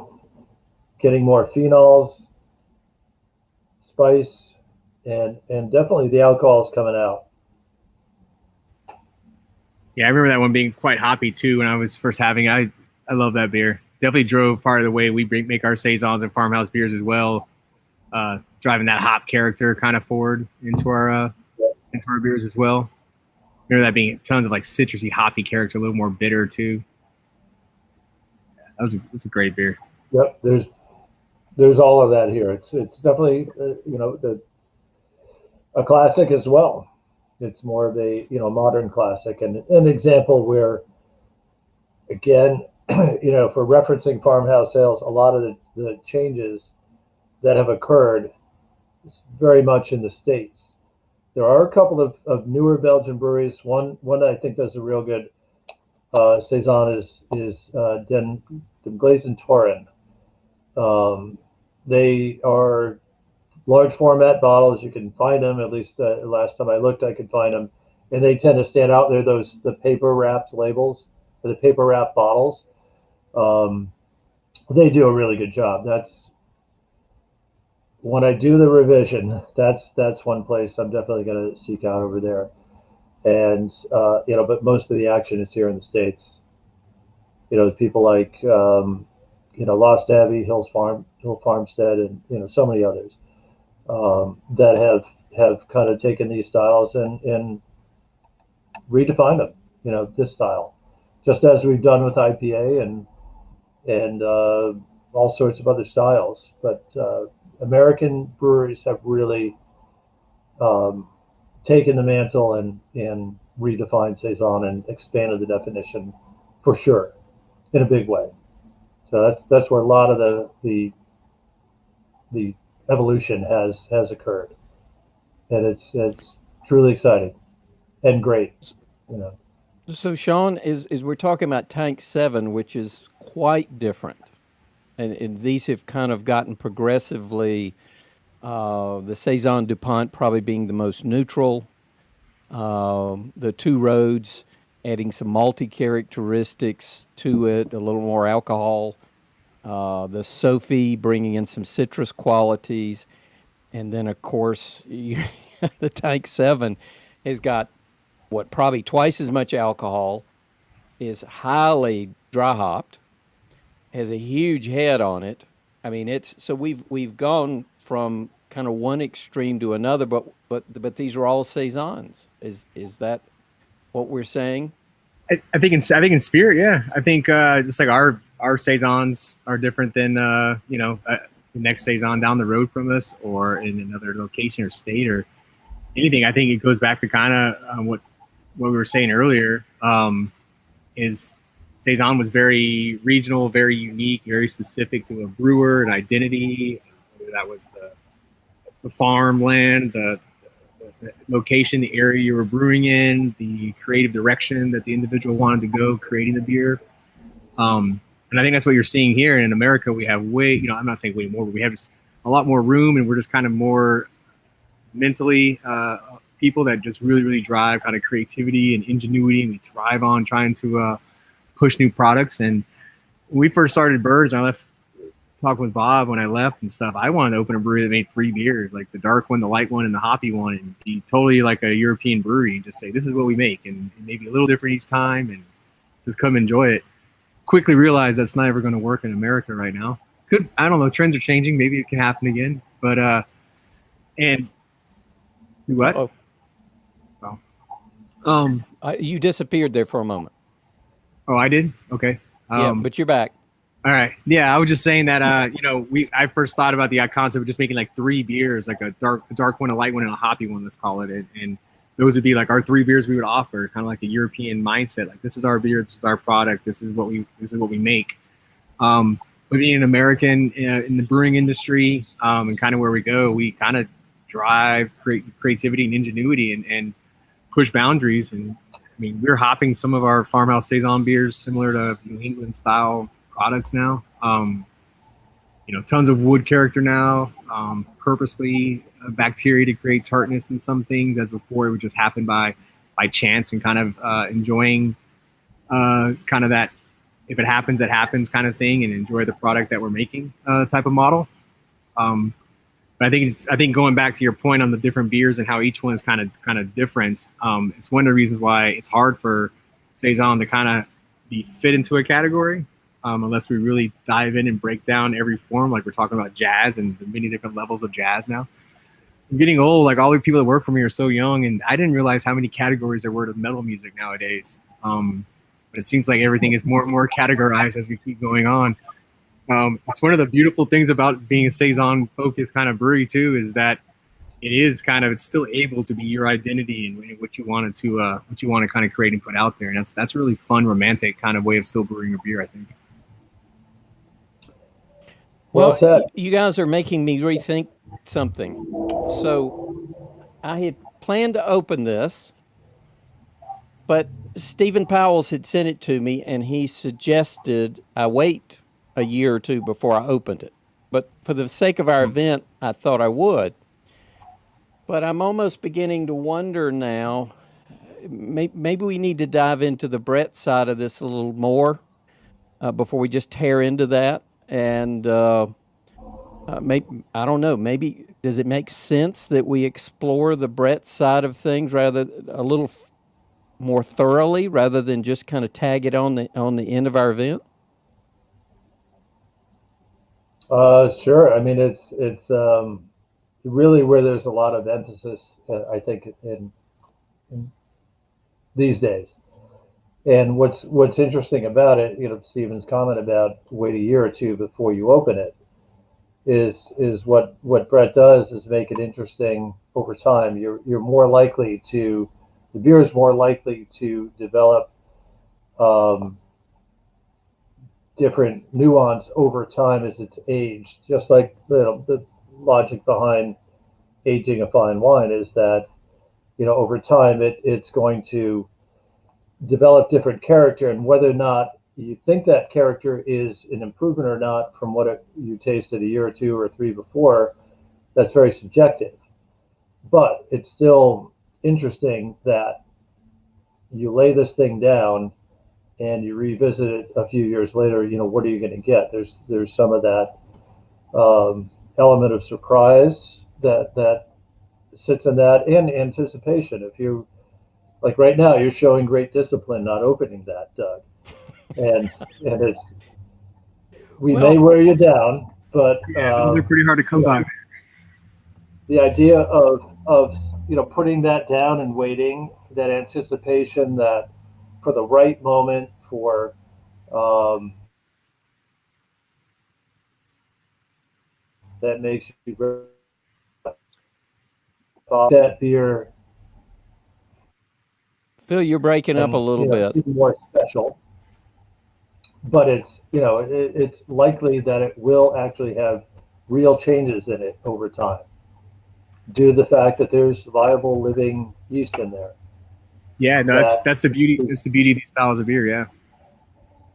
more phenols, spice, and definitely the alcohol is coming out. Yeah, I remember that one being quite hoppy too when I was first having it. I love that beer. Definitely drove part of the way we make our Saisons and farmhouse beers as well, driving that hop character kind of forward into our beers as well. Remember that being tons of citrusy, hoppy character, a little more bitter too. It's a great beer. Yep, there's all of that here. It's definitely a classic as well. It's more of a modern classic, and an example where, again, for referencing Farmhouse Ales, a lot of the changes that have occurred very much in the States. There are a couple of newer Belgian breweries. One that I think does a real good Saison is Den Glazen Toren. They are large format bottles. You can find them, at least last time I looked, I could find them. And they tend to stand out. They're the paper wrapped labels, the paper wrapped bottles. They do a really good job. That's when I do the revision, that's one place I'm definitely going to seek out over there. And but most of the action is here in the States. People like Lost Abbey, Hill Farmstead, and so many others that have kind of taken these styles and redefined them. This style, just as we've done with IPA and all sorts of other styles. But American breweries have really taken the mantle and redefined Saison and expanded the definition for sure in a big way. So that's where a lot of the evolution has occurred, and it's truly exciting and great. So Sean, is we're talking about Tank 7, which is quite different, and these have kind of gotten progressively. The Saison DuPont probably being the most neutral. The Two Roads adding some malty characteristics to it, a little more alcohol. The Sophie bringing in some citrus qualities. And then, of course, the Tank 7 has got what, probably twice as much alcohol, is highly dry hopped, has a huge head on it. I mean, it's so we've gone from kind of one extreme to another, but these are all Saisons. Is that what we're saying? I think in spirit, yeah. I think just like our saisons are different than the next saison down the road from us, or in another location or state or anything. I think it goes back to kind of what we were saying earlier. Is saison was very regional, very unique, very specific to a brewer, an identity. Whether that was the farmland, the location, the area you were brewing in, the creative direction that the individual wanted to go creating the beer. And I think that's what you're seeing here. And in America, we have I'm not saying way more, but we have just a lot more room, and we're just kind of more mentally people that just really, really drive kind of creativity and ingenuity, and we thrive on trying to push new products. And when we first started Birds, I left talking with Bob when I left and stuff. I wanted to open a brewery that made 3 beers, like the dark one, the light one, and the hoppy one, and be totally like a European brewery and just say, this is what we make, and maybe a little different each time, and just come enjoy it. Quickly realized that's not ever going to work in America right now. I don't know, trends are changing. Maybe it can happen again. But, and what? Oh. You disappeared there for a moment. Oh, I did? Okay. Yeah, but you're back. All right. Yeah, I was just saying that I first thought about the concept of just making like 3 beers, like a dark one, a light one, and a hoppy one, let's call it. And those would be like our 3 beers we would offer, kind of like a European mindset. Like, this is our beer, this is our product, this is what we make. But being an American in the brewing industry, and kind of where we go, we kind of drive creativity and ingenuity and push boundaries. And I mean, we're hopping some of our Farmhouse Saison beers similar to New England style products now. Tons of wood character now, purposely bacteria to create tartness in some things, as before it would just happen by chance, and kind of enjoying kind of that, if it happens, it happens kind of thing, and enjoy the product that we're making type of model. But I think going back to your point on the different beers and how each one is kind of different, it's one of the reasons why it's hard for Saison to kind of be fit into a category, unless we really dive in and break down every form, like we're talking about jazz and the many different levels of jazz now. I'm getting old. Like, all the people that work for me are so young, and I didn't realize how many categories there were to metal music nowadays. But it seems like everything is more and more categorized as we keep going on. It's one of the beautiful things about being a Saison-focused kind of brewery too, is that it's still able to be your identity and what you want to kind of create and put out there. And that's a really fun, romantic kind of way of still brewing a beer, I think. Well, you guys are making me rethink something. So I had planned to open this, but Stephen Powell's had sent it to me, and he suggested I wait a year or two before I opened it. But for the sake of our event, I thought I would. But I'm almost beginning to wonder now, maybe we need to dive into the Brett side of this a little more before we just tear into that. And I don't know, maybe does it make sense that we explore the Brett side of things a little more thoroughly, rather than just kind of tag it on the end of our event? Sure. I mean, it's really where there's a lot of emphasis, I think, in these days. And what's interesting about it, Stephen's comment about wait a year or two before you open it, is what Brett does is make it interesting over time. You're more likely to, the beer is more likely to develop different nuance over time as it's aged. Just like the logic behind aging a fine wine is that, over time it's going to develop different character, and whether or not you think that character is an improvement or not from what you tasted a year or 2 or 3 before, that's very subjective. But it's still interesting that you lay this thing down and you revisit it a few years later. What are you going to get? There's some of that element of surprise that sits in that in anticipation. If you like right now, you're showing great discipline not opening that, Doug, and it's we may Well, wear you down, but Yeah, those are pretty hard to come by. the idea of putting that down and waiting, that anticipation, that for the right moment, for that makes you very that beer Phil, you're breaking up a and little bit. even more special. But it's likely that it will actually have real changes in it over time, due to the fact that there's viable living yeast in there. Yeah, no, that's the beauty. That's the beauty of these styles of beer. Yeah,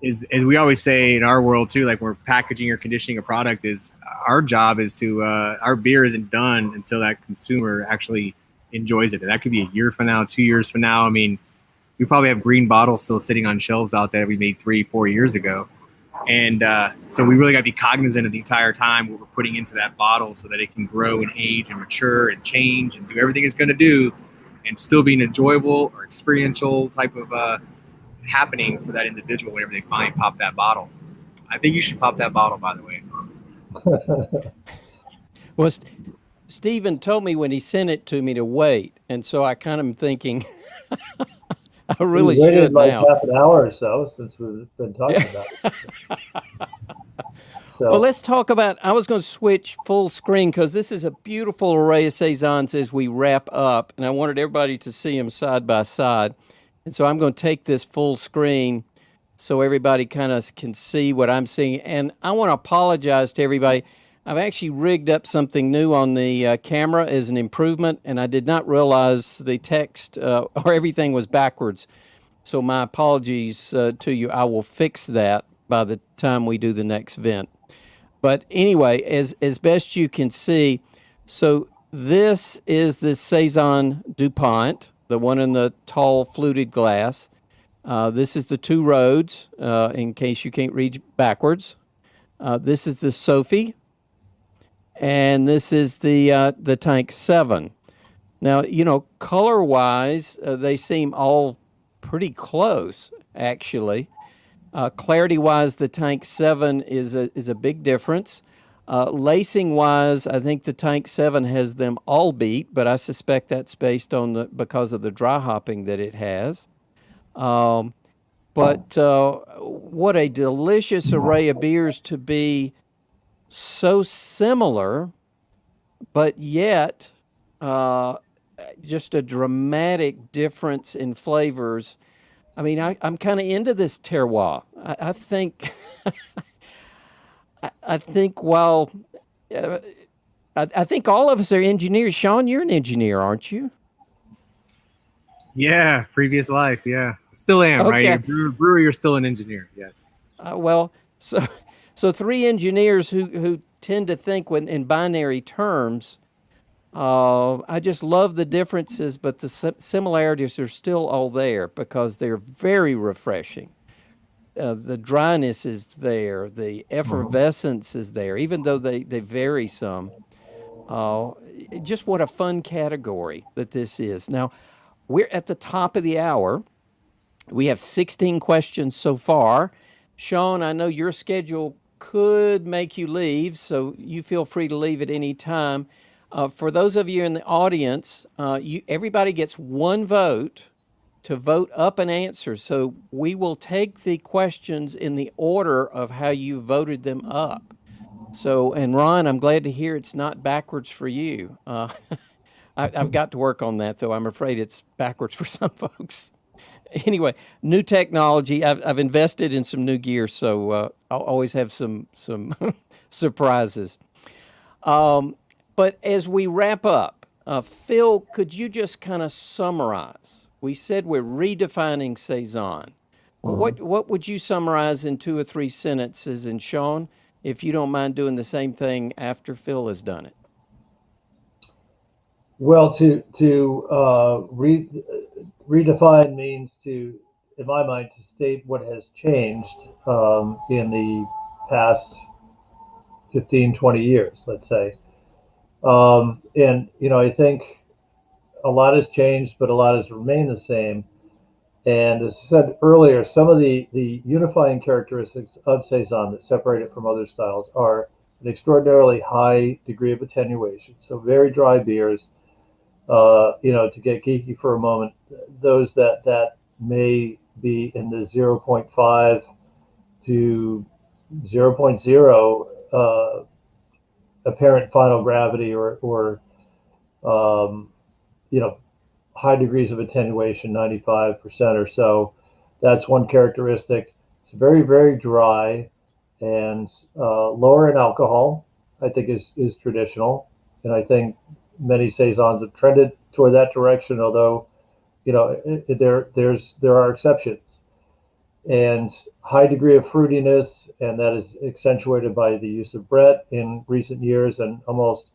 is as we always say in our world too. Like we're packaging or conditioning a product. Is our job is to our beer isn't done until that consumer actually enjoys it. And that could be a year from now, 2 years from now. I mean, we probably have green bottles still sitting on shelves out there we made 3-4 years ago. And so we really got to be cognizant of the entire time what we're putting into that bottle so that it can grow and age and mature and change and do everything it's going to do and still be an enjoyable or experiential type of happening for that individual whenever they finally pop that bottle. I think you should pop that bottle, by the way. Well, Stephen told me when he sent it to me to wait, and so I kind of am thinking I really we waited should like now. half an hour or so since we've been talking about it. So, Well, let's talk about. I was going to switch full screen because this is a beautiful array of Saisons as we wrap up, and I wanted everybody to see them side by side. And so I'm going to take this full screen so everybody kind of can see what I'm seeing. And I want to apologize to everybody. I've actually rigged up something new on the camera as an improvement, and I did not realize the text or everything was backwards. So my apologies to you. I will fix that by the time we do the next vent. But anyway, as best you can see, so this is the Saison DuPont, the one in the tall fluted glass. This is the Two Roads, in case you can't read backwards. This is the Sophie, and this is the Tank 7. Now, color-wise, they seem all pretty close, actually. Clarity-wise, the Tank 7 is a big difference. Lacing-wise, I think the Tank 7 has them all beat, but I suspect that's based on because of the dry hopping that it has. But what a delicious array of beers to be so similar, but yet just a dramatic difference in flavors. I mean, I'm kind of into this terroir. I think, I think while, I think all of us are engineers. Sean, you're an engineer, aren't you? Yeah, previous life. Yeah, still am. Okay. Right? Brewer, you're still an engineer. Yes. Well, so three engineers who tend to think in binary terms. I just love the differences, but the similarities are still all there because they're very refreshing. The dryness is there, the effervescence is there, even though they vary some. Just what a fun category that this is. Now, we're at the top of the hour. We have 16 questions so far. Sean, I know your schedule could make you leave, so you feel free to leave at any time. For those of you in the audience, everybody gets one vote to vote up an answer. So we will take the questions in the order of how you voted them up. So, and Ron, I'm glad to hear it's not backwards for you. I've got to work on that, though. I'm afraid it's backwards for some folks. Anyway, new technology. I've invested in some new gear, so I'll always have some surprises. But as we wrap up, Phil, could you just kind of summarize? We said we're redefining Saison. What would you summarize in 2 or 3 sentences? And Sean, if you don't mind doing the same thing after Phil has done it. Well, to redefine means to, in my mind, to state what has changed in the past 15, 20 years, let's say. And I think a lot has changed, but a lot has remained the same. And as I said earlier, some of the unifying characteristics of Saison that separate it from other styles are an extraordinarily high degree of attenuation. So very dry beers, to get geeky for a moment, those that may be in the 0.5 to 0.0 apparent final gravity or high degrees of attenuation, 95% or so. That's one characteristic. It's very, very dry and lower in alcohol, I think is traditional. And I think many Saisons have trended toward that direction, although, there are exceptions. And high degree of fruitiness, and that is accentuated by the use of Brett in recent years, and almost,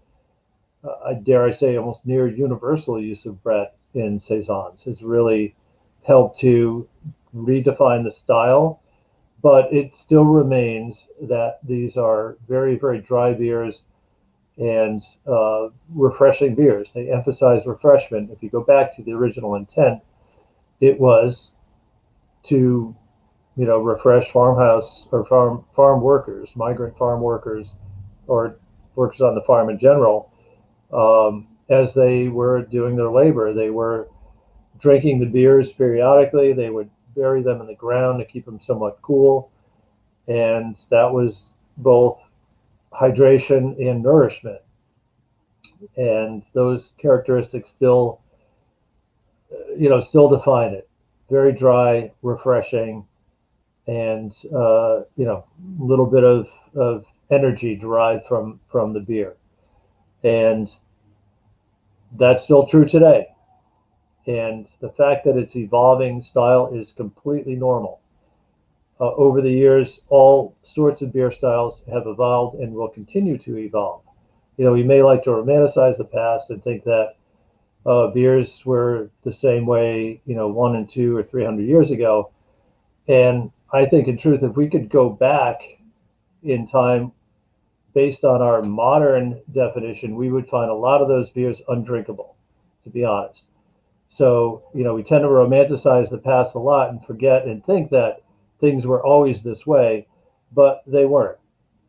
dare I say, almost near universal use of Brett in Saisons has really helped to redefine the style. But it still remains that these are very, very dry beers and refreshing beers. They emphasize refreshment. If you go back to the original intent, it was to refresh farmhouse or farm workers, migrant farm workers, or workers on the farm in general, as they were doing their labor. They were drinking the beers periodically. They would bury them in the ground to keep them somewhat cool, and that was both hydration and nourishment. And those characteristics still define it. Very dry, refreshing, and a little bit of energy derived from the beer. And that's still true today. And the fact that it's evolving style is completely normal. Over the years, all sorts of beer styles have evolved and will continue to evolve. We may like to romanticize the past and think that beers were the same way, 1 and 2 or 300 years ago. And I think, in truth, if we could go back in time based on our modern definition, we would find a lot of those beers undrinkable, to be honest. So, we tend to romanticize the past a lot and forget and think that things were always this way, but they weren't.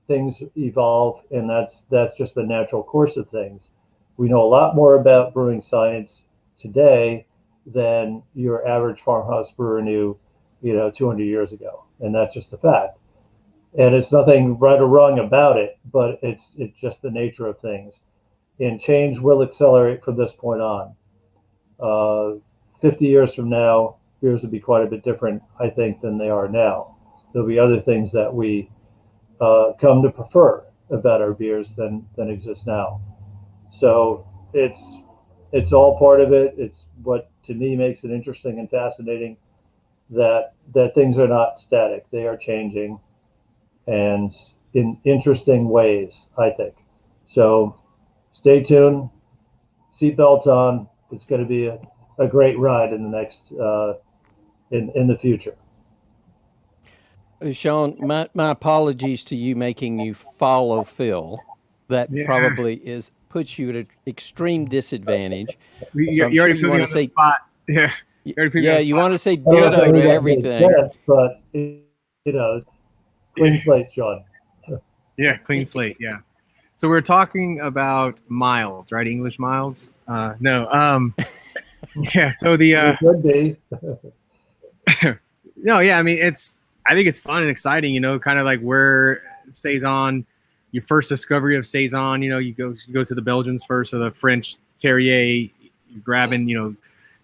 Things evolve, and that's just the natural course of things. We know a lot more about brewing science today than your average farmhouse brewer knew, 200 years ago, and that's just a fact. And it's nothing right or wrong about it, but it's just the nature of things. And change will accelerate from this point on. 50 years from now, beers will be quite a bit different, I think, than they are now. There'll be other things that we come to prefer about our beers than exist now. So it's all part of it. It's what, to me, makes it interesting and fascinating that things are not static. They are changing, and in interesting ways, I think. So stay tuned, seatbelts on. It's going to be a great ride in the next in the future. Sean, my apologies to you making you follow Phil. That probably puts you at an extreme disadvantage. You already put me on the spot. Yeah. You want to say ditto to everything. Sense, but clean slate, Sean. Yeah, clean slate. Yeah. So we're talking about milds, right? English milds. No. Yeah. So the could be. No. Yeah. I mean, I think it's fun and exciting. Kind of like where Saison, your first discovery of Saison. You go to the Belgians first, or the French Terrier, you're grabbing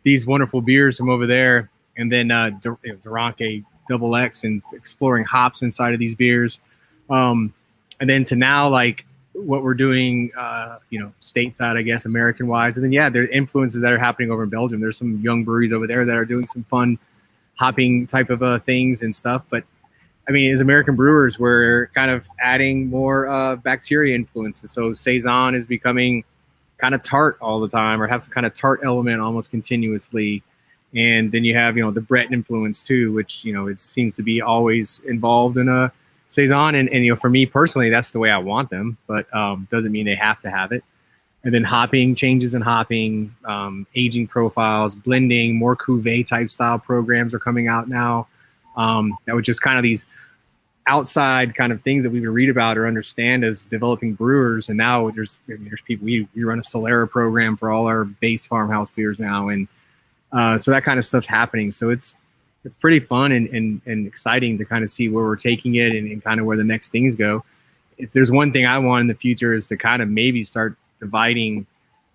these wonderful beers from over there, and then Duranke Double X, and exploring hops inside of these beers, and then to now, like what we're doing, stateside, I guess, American wise, and then there are influences that are happening over in Belgium. There's some young breweries over there that are doing some fun hopping type of things and stuff. But I mean, as American brewers, we're kind of adding more bacteria influences. So Saison is becoming kind of tart all the time, or have some kind of tart element almost continuously. And then you have, the Brett influence too, which, it seems to be always involved in a Saison. And for me personally, that's the way I want them, but doesn't mean they have to have it. And then hopping, changes in hopping, aging profiles, blending, more cuvee type style programs are coming out now. That was just kind of these outside kind of things that we would read about or understand as developing brewers. And now there's people, we run a Solera program for all our base farmhouse beers now. And so that kind of stuff's happening. So it's pretty fun and exciting to kind of see where we're taking it and kind of where the next things go. If there's one thing I want in the future is to kind of maybe start dividing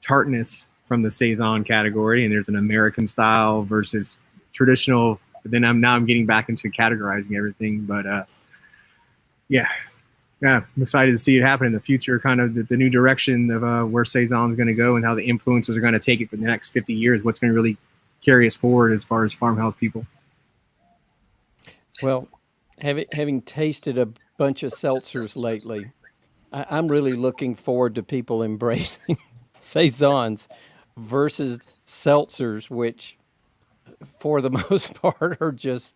tartness from the Saison category. And there's an American style versus traditional. But then I'm getting back into categorizing everything. But yeah, I'm excited to see it happen in the future, kind of the new direction of where Saison is going to go and how the influencers are going to take it for the next 50 years. What's going to really carry us forward as far as farmhouse people. Well, having tasted a bunch of seltzers lately, I'm really looking forward to people embracing Saisons versus seltzers, which for the most part are just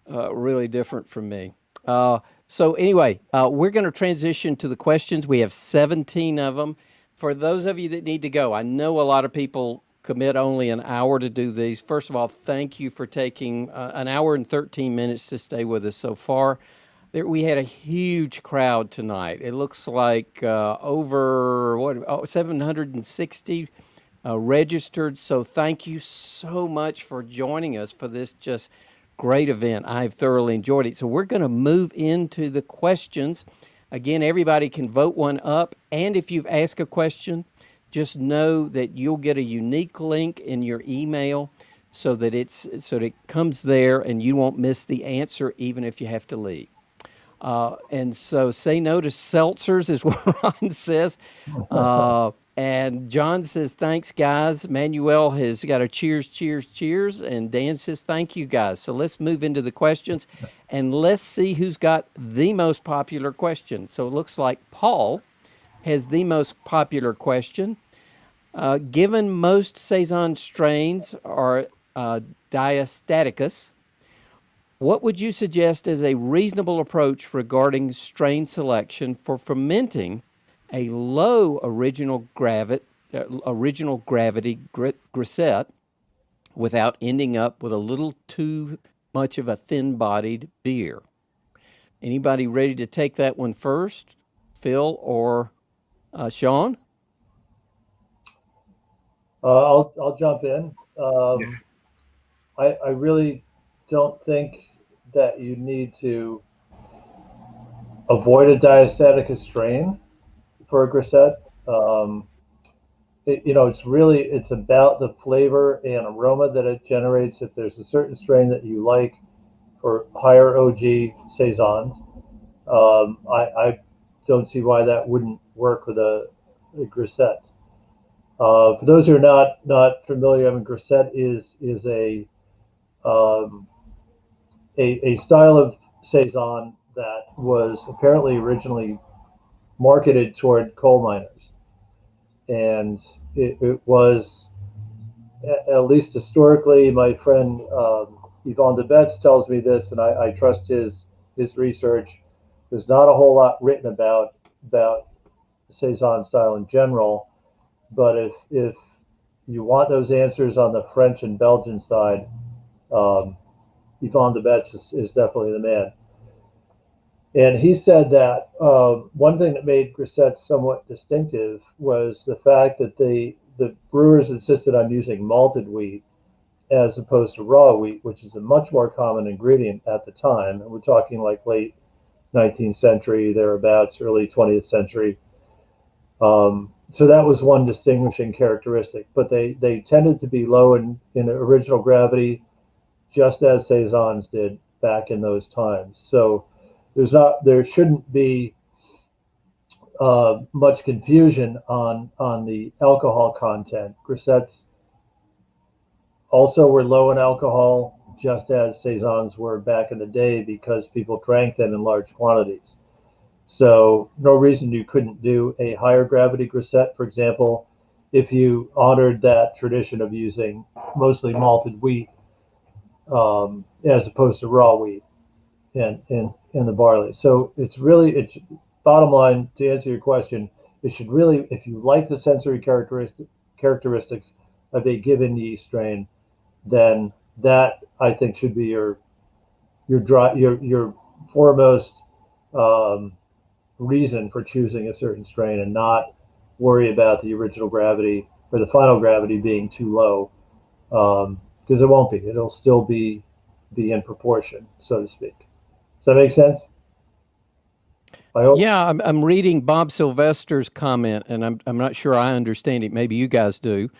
really different from me. So anyway, we're going to transition to the questions. We have 17 of them. For those of you that need to go, I know a lot of people commit only an hour to do these. First of all, thank you for taking an hour and 13 minutes to stay with us so far. We had a huge crowd tonight. It looks like over 760 registered. So thank you so much for joining us for this just great event. I've thoroughly enjoyed it. So we're going to move into the questions. Again, everybody can vote one up. And if you've asked a question, just know that you'll get a unique link in your email so that it comes there and you won't miss the answer even if you have to leave. And so say no to seltzers is what Ron says. And John says, thanks, guys. Manuel has got a cheers, cheers, cheers. And Dan says, thank you, guys. So let's move into the questions, and let's see who's got the most popular question. So it looks like Paul has the most popular question. Given most Saison strains are diastaticus, what would you suggest as a reasonable approach regarding strain selection for fermenting a low original gravity grisette without ending up with a little too much of a thin-bodied beer? Anybody ready to take that one first? Phil or Sean? I'll jump in. I really don't think that you need to avoid a diastaticus strain for a grisette. It's about the flavor and aroma that it generates. If there's a certain strain that you like for higher OG Saisons, I don't see why that wouldn't work with a grisette. For those who are not familiar, grisette is a style of Saison that was apparently originally marketed toward coal miners, and it was, at least historically, my friend Yvon de Betz tells me this, and I trust his research. There's not a whole lot written about Saison style in general, but if you want those answers on the French and Belgian side, Yvon de Betz is definitely the man. And he said that one thing that made grisettes somewhat distinctive was the fact that the brewers insisted on using malted wheat as opposed to raw wheat, which is a much more common ingredient at the time. And we're talking like late 19th century, thereabouts, early 20th century. So that was one distinguishing characteristic. But they tended to be low in original gravity, just as Saisons did back in those times. So there shouldn't be much confusion on the alcohol content. Grisettes also were low in alcohol, just as Saisons were back in the day, because people drank them in large quantities. So no reason you couldn't do a higher gravity grisette, for example, if you honored that tradition of using mostly malted wheat as opposed to raw wheat in the barley. So it's bottom line, to answer your question, it should really, if you like the sensory characteristics of a given yeast strain, then that I think should be your foremost reason for choosing a certain strain, and not worry about the original gravity or the final gravity being too low, because it won't be. It'll still be in proportion, so to speak. Does that make sense? I hope. Yeah, I'm reading Bob Sylvester's comment, and I'm not sure I understand it. Maybe you guys do.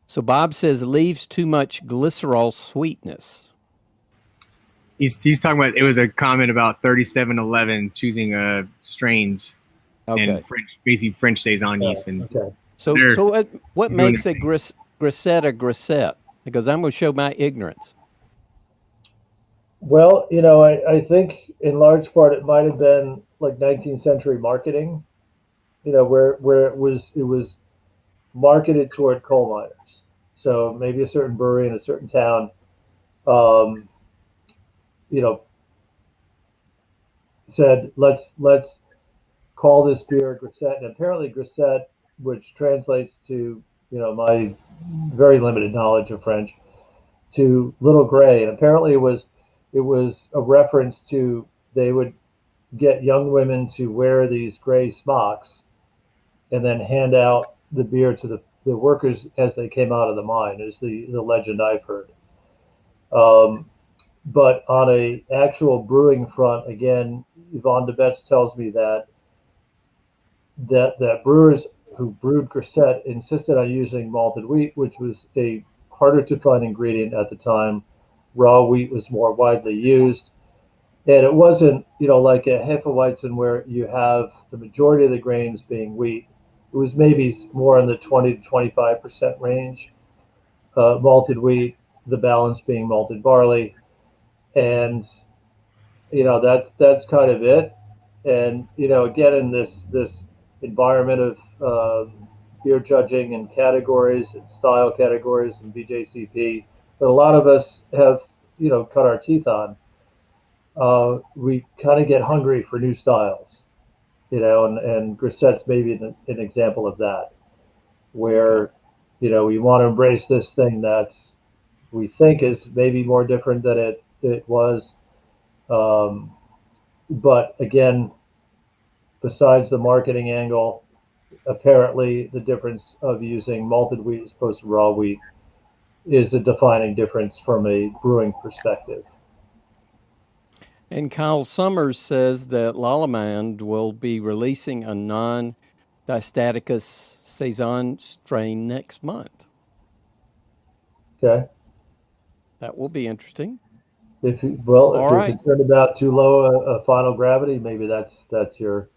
So Bob says leaves too much glycerol sweetness. He's talking about, it was a comment about 3711 choosing strains and French, basically French Saison yeast. And okay. So what makes a grisette a grisette? Because I'm going to show my ignorance. Well, I think in large part it might have been like 19th century marketing, where it was marketed toward coal miners. So maybe a certain brewery in a certain town, said let's call this beer a grisette, and apparently grisette, which translates to my very limited knowledge of French, to little gray, and apparently it was a reference to, they would get young women to wear these gray smocks and then hand out the beer to the workers as they came out of the mine, is the legend I've heard. But on a actual brewing front, again, Yvonne DeBetz tells me that brewers who brewed grisette insisted on using malted wheat, which was a harder to find ingredient at the time. Raw wheat was more widely used. And it wasn't, like a Hefeweizen where you have the majority of the grains being wheat. It was maybe more in the 20 to 25% range, malted wheat, the balance being malted barley. And, that's kind of it. And, again, in this environment of beer judging and categories and style categories and BJCP that a lot of us have, cut our teeth on, we kind of get hungry for new styles, and grisette's maybe an example of that, where, we want to embrace this thing that's, we think is maybe more different than it was. But again, besides the marketing angle, apparently the difference of using malted wheat as opposed to raw wheat is a defining difference from a brewing perspective. And Kyle Summers says that Lallemand will be releasing a non-diastaticus Saison strain next month. Okay. That will be interesting. If you're concerned about too low a final gravity, maybe that's your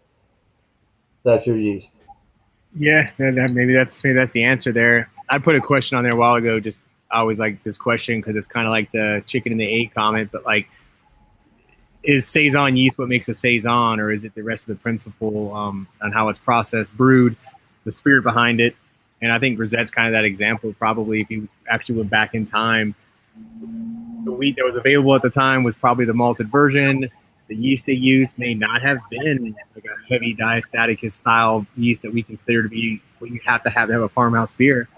yeast. Yeah, maybe that's the answer there. I put a question on there a while ago. Just, I always like this question because it's kind of like the chicken and the egg comment. But like, is Saison yeast what makes a Saison, or is it the rest of the principle on how it's processed, brewed, the spirit behind it? And I think grisette's kind of that example. Probably, if you actually went back in time, the wheat that was available at the time was probably the malted version. The yeast they used may not have been like a heavy diastaticus style yeast that we consider to be what you have to have a farmhouse beer.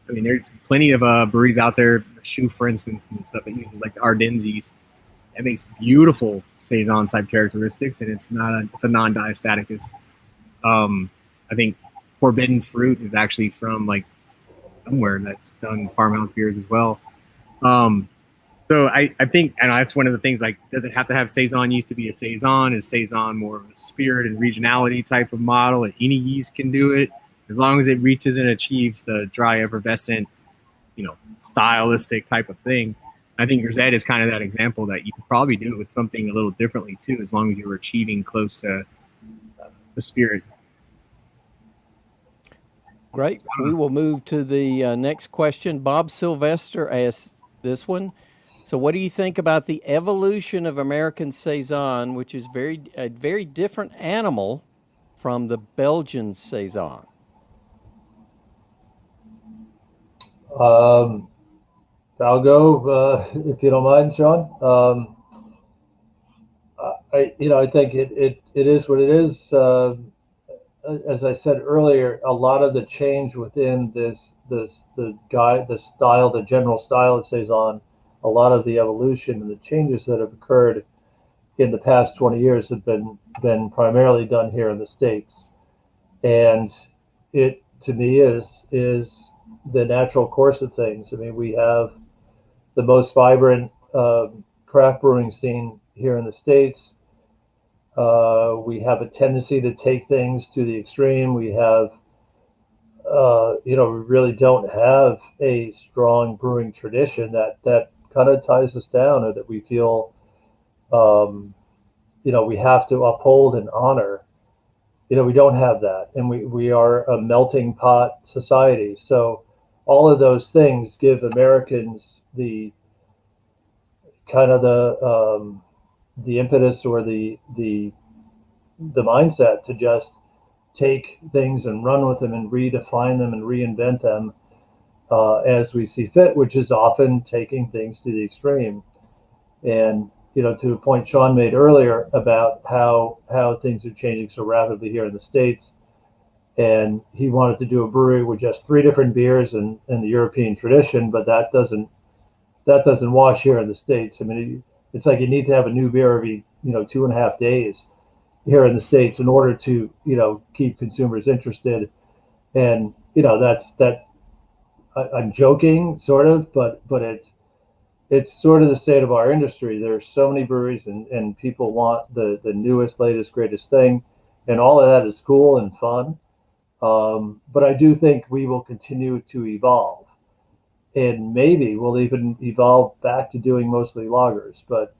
I mean, there's plenty of breweries out there, Shoe, for instance, and stuff that uses like the Ardennes yeast. It makes beautiful Saison type characteristics, and it's a non-diastaticus. I think Forbidden Fruit is actually from like somewhere that's done farmhouse beers as well. So I think, and that's one of the things, like, does it have to have Saison yeast to be a Saison? Is Saison more of a spirit and regionality type of model, and any yeast can do it as long as it reaches and achieves the dry effervescent, stylistic type of thing? I think grisette is kind of that example that you could probably do it with something a little differently too, as long as you're achieving close to the spirit. Great. We will move to the next question. Bob Sylvester asked this one. So what do you think about the evolution of American Saison, which is a very different animal from the Belgian Saison? I'll go, if you don't mind, Sean. I think it is what it is. as I said earlier, a lot of the change within the style, the general style of Saison, a lot of the evolution and the changes that have occurred in the past 20 years have been primarily done here in the States. And it, to me, is the natural course of things. I mean, we have the most vibrant craft brewing scene here in the States. We have a tendency to take things to the extreme. We have, we really don't have a strong brewing tradition that kind of ties us down, or that we feel, we have to uphold and honor. We don't have that, and we are a melting pot society. So all of those things give Americans the kind of the impetus, or the mindset to just take things and run with them and redefine them and reinvent them as we see fit, which is often taking things to the extreme. And to a point Sean made earlier about how things are changing so rapidly here in the States, and he wanted to do a brewery with just 3 different beers in the European tradition, but that doesn't wash here in the States. I mean, it's like you need to have a new beer every 2.5 days here in the States in order to keep consumers interested. And I'm joking sort of, but it's sort of the state of our industry. There's so many breweries, and people want the newest, latest, greatest thing, and all of that is cool and fun. But I do think we will continue to evolve, and maybe we'll even evolve back to doing mostly lagers, but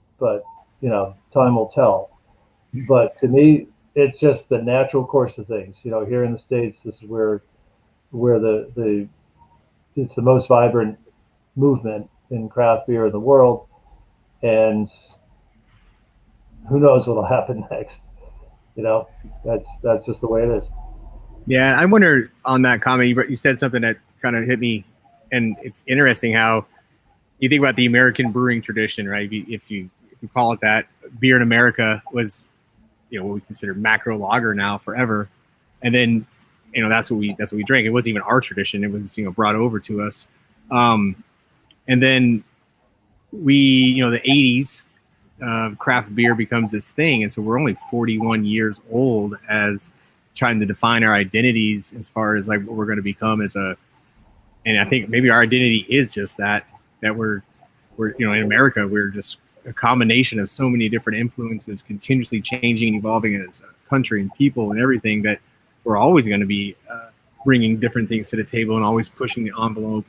time will tell. But to me, it's just the natural course of things. Here in the States, this is where it's the most vibrant movement in craft beer in the world, and who knows what'll happen next. That's just the way it is. Yeah, I wonder on that comment, you said something that kind of hit me, and it's interesting how you think about the American brewing tradition, right? If you call it that, beer in America was what we consider macro lager now forever, and then that's what we drank. It wasn't even our tradition; it was brought over to us. And then the 80s, craft beer becomes this thing. And so we're only 41 years old as trying to define our identities as far as like what we're going to become and I think maybe our identity is just that we're in America, we're just a combination of so many different influences, continuously changing and evolving as a country and people and everything, that we're always going to be bringing different things to the table and always pushing the envelope,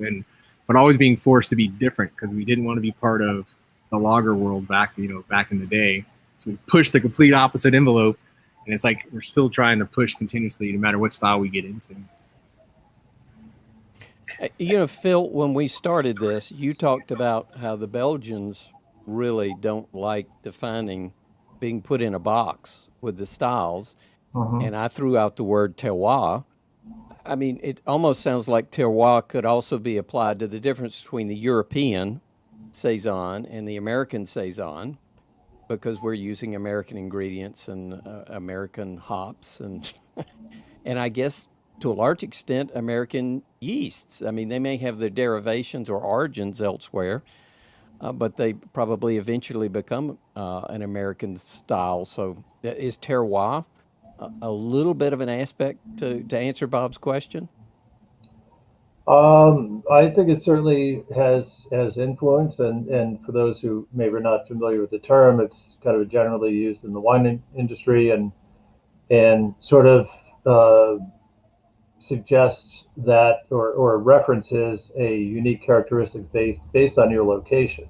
but always being forced to be different because we didn't want to be part of the lager world back in the day. So we pushed the complete opposite envelope, and it's like we're still trying to push continuously no matter what style we get into. Phil, when we started this, you talked about how the Belgians really don't like being put in a box with the styles. And I threw out the word terroir. I mean, it almost sounds like terroir could also be applied to the difference between the European Saison and the American Saison, because we're using American ingredients and American hops and I guess to a large extent American yeasts. I mean, they may have their derivations or origins elsewhere, but they probably eventually become an American style. So is terroir a little bit of an aspect to answer Bob's question? I think it certainly has influence, and for those who maybe are not familiar with the term, it's kind of generally used in the wine industry, and sort of suggests that or references a unique characteristic based on your location.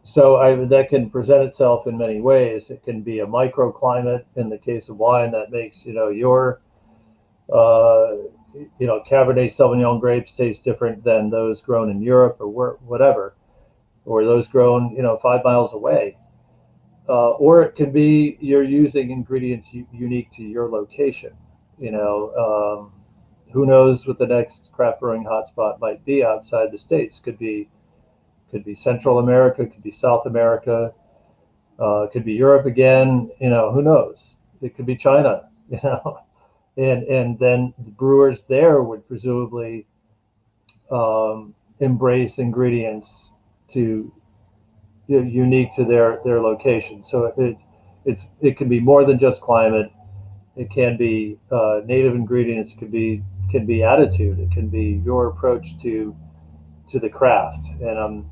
So that can present itself in many ways. It can be a microclimate in the case of wine that makes your Cabernet Sauvignon grapes taste different than those grown in Europe or whatever, or those grown 5 miles away. Or it can be you're using ingredients unique to your location. Who knows what the next craft brewing hotspot might be outside the States? Could be Central America, could be South America, could be Europe again. Who knows? It could be China. you know, and then the brewers there would presumably embrace ingredients to unique to their location. So it can be more than just climate. It can be native ingredients. Can be attitude. It can be your approach to the craft. And I'm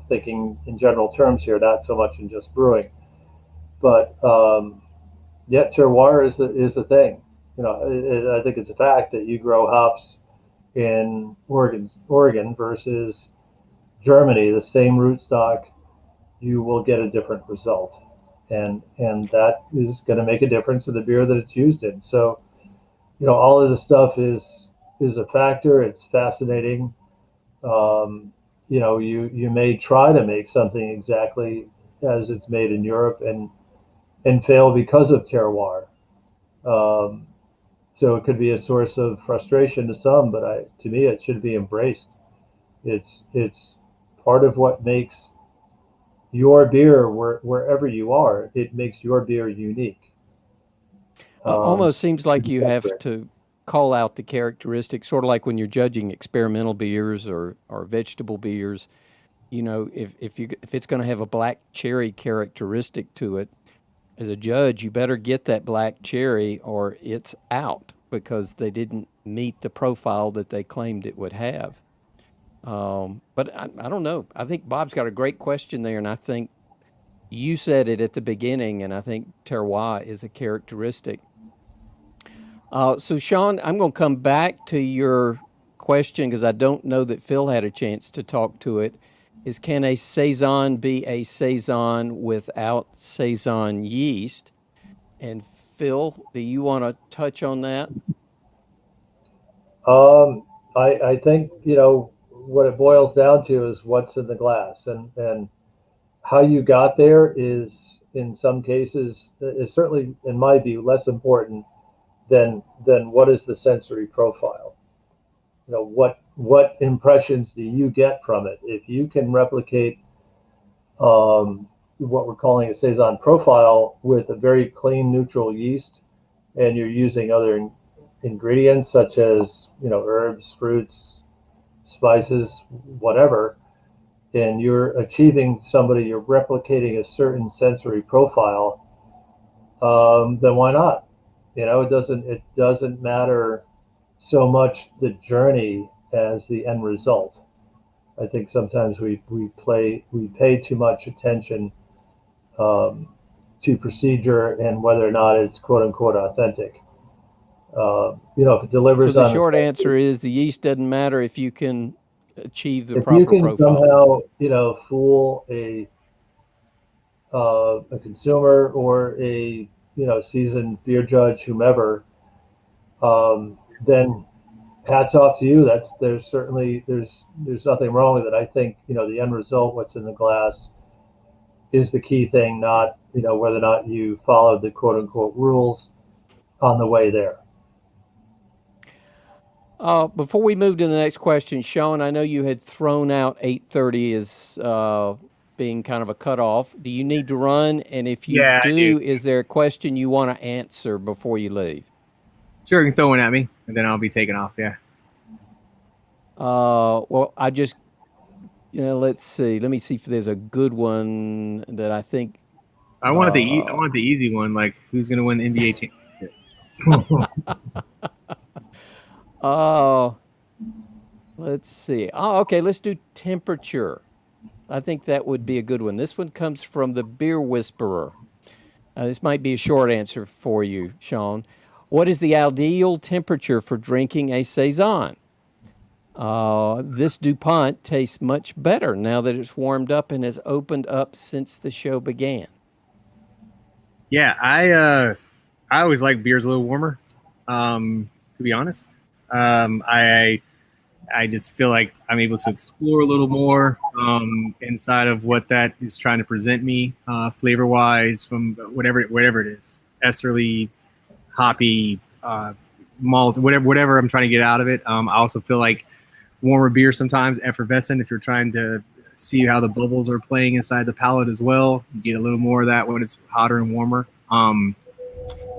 thinking in general terms here, not so much in just brewing, but yeah, terroir is a thing. I think it's a fact that you grow hops in Oregon versus Germany, the same rootstock, you will get a different result, and that is going to make a difference in the beer that it's used in. So, all of this stuff is a factor. It's fascinating. You may try to make something exactly as it's made in Europe and fail because of terroir. Um, so it could be a source of frustration to some, but to me, it should be embraced. It's part of what makes your beer wherever you are. It makes your beer unique. Almost seems like you have Separate. to call out the characteristics, sort of like when you're judging experimental beers or vegetable beers. If it's going to have a black cherry characteristic to it, as a judge, you better get that black cherry or it's out because they didn't meet the profile that they claimed it would have. But I don't know. I think Bob's got a great question there, and I think you said it at the beginning, and I think terroir is a characteristic. So, Sean, I'm going to come back to your question because I don't know that Phil had a chance to talk to it. Is can a Saison be a Saison without Saison yeast? And Phil, do you want to touch on that? I think what it boils down to is what's in the glass, and how you got there is in some cases is certainly in my view less important than what is the sensory profile. What impressions do you get from it? If you can replicate what we're calling a Saison profile with a very clean neutral yeast, and you're using other ingredients such as herbs, fruits, spices, whatever, and you're you're replicating a certain sensory profile, then why not? It doesn't matter so much the journey as the end result. I think sometimes we pay too much attention um, to procedure and whether or not it's quote unquote authentic. If it So delivers the on the short answer is the yeast doesn't matter if you can achieve the if you proper can profile. somehow fool a consumer or a seasoned beer judge, whomever, then hats off to you. There's nothing wrong with it. I think the end result, what's in the glass, is the key thing, not whether or not you followed the quote unquote rules on the way there. Before we move to the next question, Sean, I know you had thrown out 8:30 as being kind of a cutoff. Do you need to run? And if you Yeah, I do. do, is there a question you want to answer before you leave? Sure, you can throw one at me, and then I'll be taking off. Yeah. Well, let's see. Let me see if there's a good one that I think. I wanted the easy one, like who's going to win the NBA championship. Let's see. Oh, okay. Let's do temperature. I think that would be a good one. This one comes from the Beer Whisperer. This might be a short answer for you, Sean. What is the ideal temperature for drinking a Saison? This DuPont tastes much better now that it's warmed up and has opened up since the show began. Yeah, I always like beers a little warmer. To be honest, I just feel like I'm able to explore a little more inside of what that is trying to present me, flavor wise, from whatever it is, esterly, hoppy, malt, whatever I'm trying to get out of it. I also feel like warmer beer sometimes effervescent. If you're trying to see how the bubbles are playing inside the palate as well, you get a little more of that when it's hotter and warmer.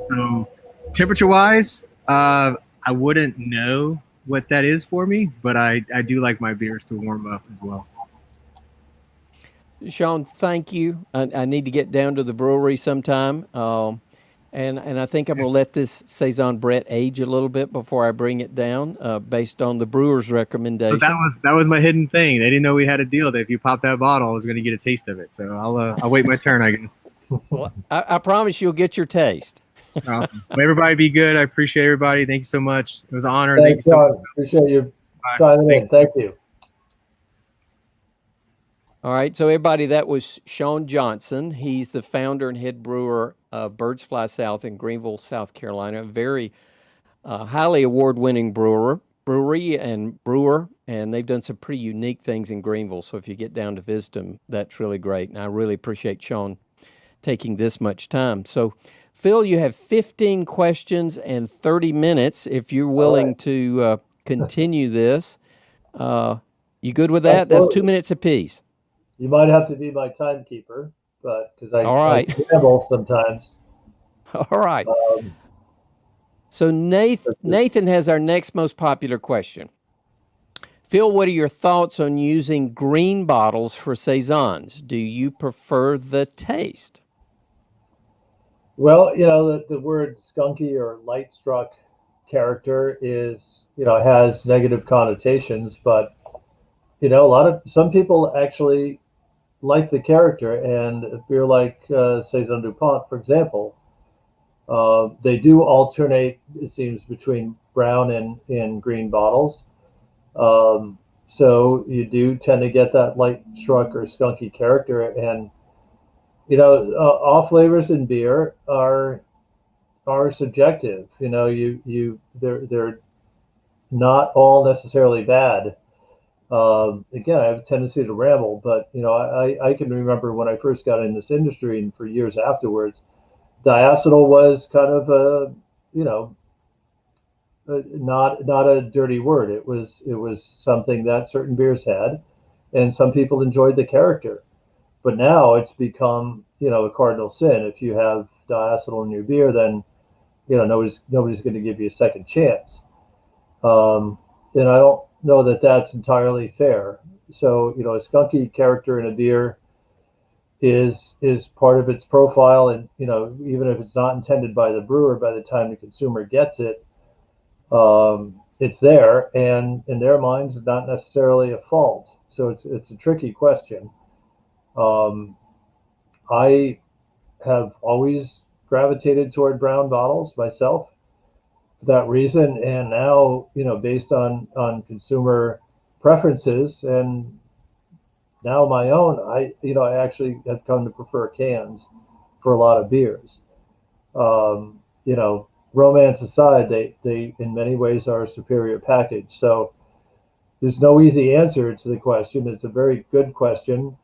So Temperature wise, I wouldn't know what that is for me, but I do like my beers to warm up as well. Sean, thank you. I need to get down to the brewery sometime. And I think I'm going to let this Saison Brett age a little bit before I bring it down, based on the brewer's recommendation. But that was my hidden thing. They didn't know we had a deal that if you pop that bottle, I was going to get a taste of it. So I'll wait my turn, I guess. Well, I promise you'll get your taste. Awesome. Well, everybody be good. I appreciate everybody. Thank you so much. It was an honor. Thanks, Thank you so much. Appreciate you signing in. Thank you. All right, so everybody, that was Sean Johnson. He's the founder and head brewer of Birds Fly South in Greenville, South Carolina. A very highly award-winning brewery and brewer, and they've done some pretty unique things in Greenville. So if you get down to visit them, that's really great. And I really appreciate Sean taking this much time. So, Phil, you have 15 questions and 30 minutes if you're willing to continue this. You good with that? Absolutely. That's 2 minutes apiece. You might have to be my timekeeper, but because I ramble sometimes. All right. So Nathan has our next most popular question. Phil, what are your thoughts on using green bottles for Saisons? Do you prefer the taste? Well, the word skunky or light struck character is, has negative connotations, but some people actually like the character, and a beer like Saison DuPont, for example, they do alternate, it seems, between brown and green bottles. So you do tend to get that light struck or skunky character, and all flavors in beer are subjective. They're not all necessarily bad. Again, I have a tendency to ramble, but I can remember when I first got in this industry, and for years afterwards, diacetyl was kind of not a dirty word. It was something that certain beers had, and some people enjoyed the character. But now it's become a cardinal sin. If you have diacetyl in your beer, then nobody's going to give you a second chance. And I don't know that that's entirely fair. So a skunky character in a beer is part of its profile, and even if it's not intended by the brewer, by the time the consumer gets it, it's there, and in their minds, it's not necessarily a fault. So it's a tricky question. I have always gravitated toward brown bottles myself for that reason, and now based on consumer preferences and now my own, I actually have come to prefer cans for a lot of beers. Romance aside, they in many ways are a superior package. So there's no easy answer to the question. It's a very good question.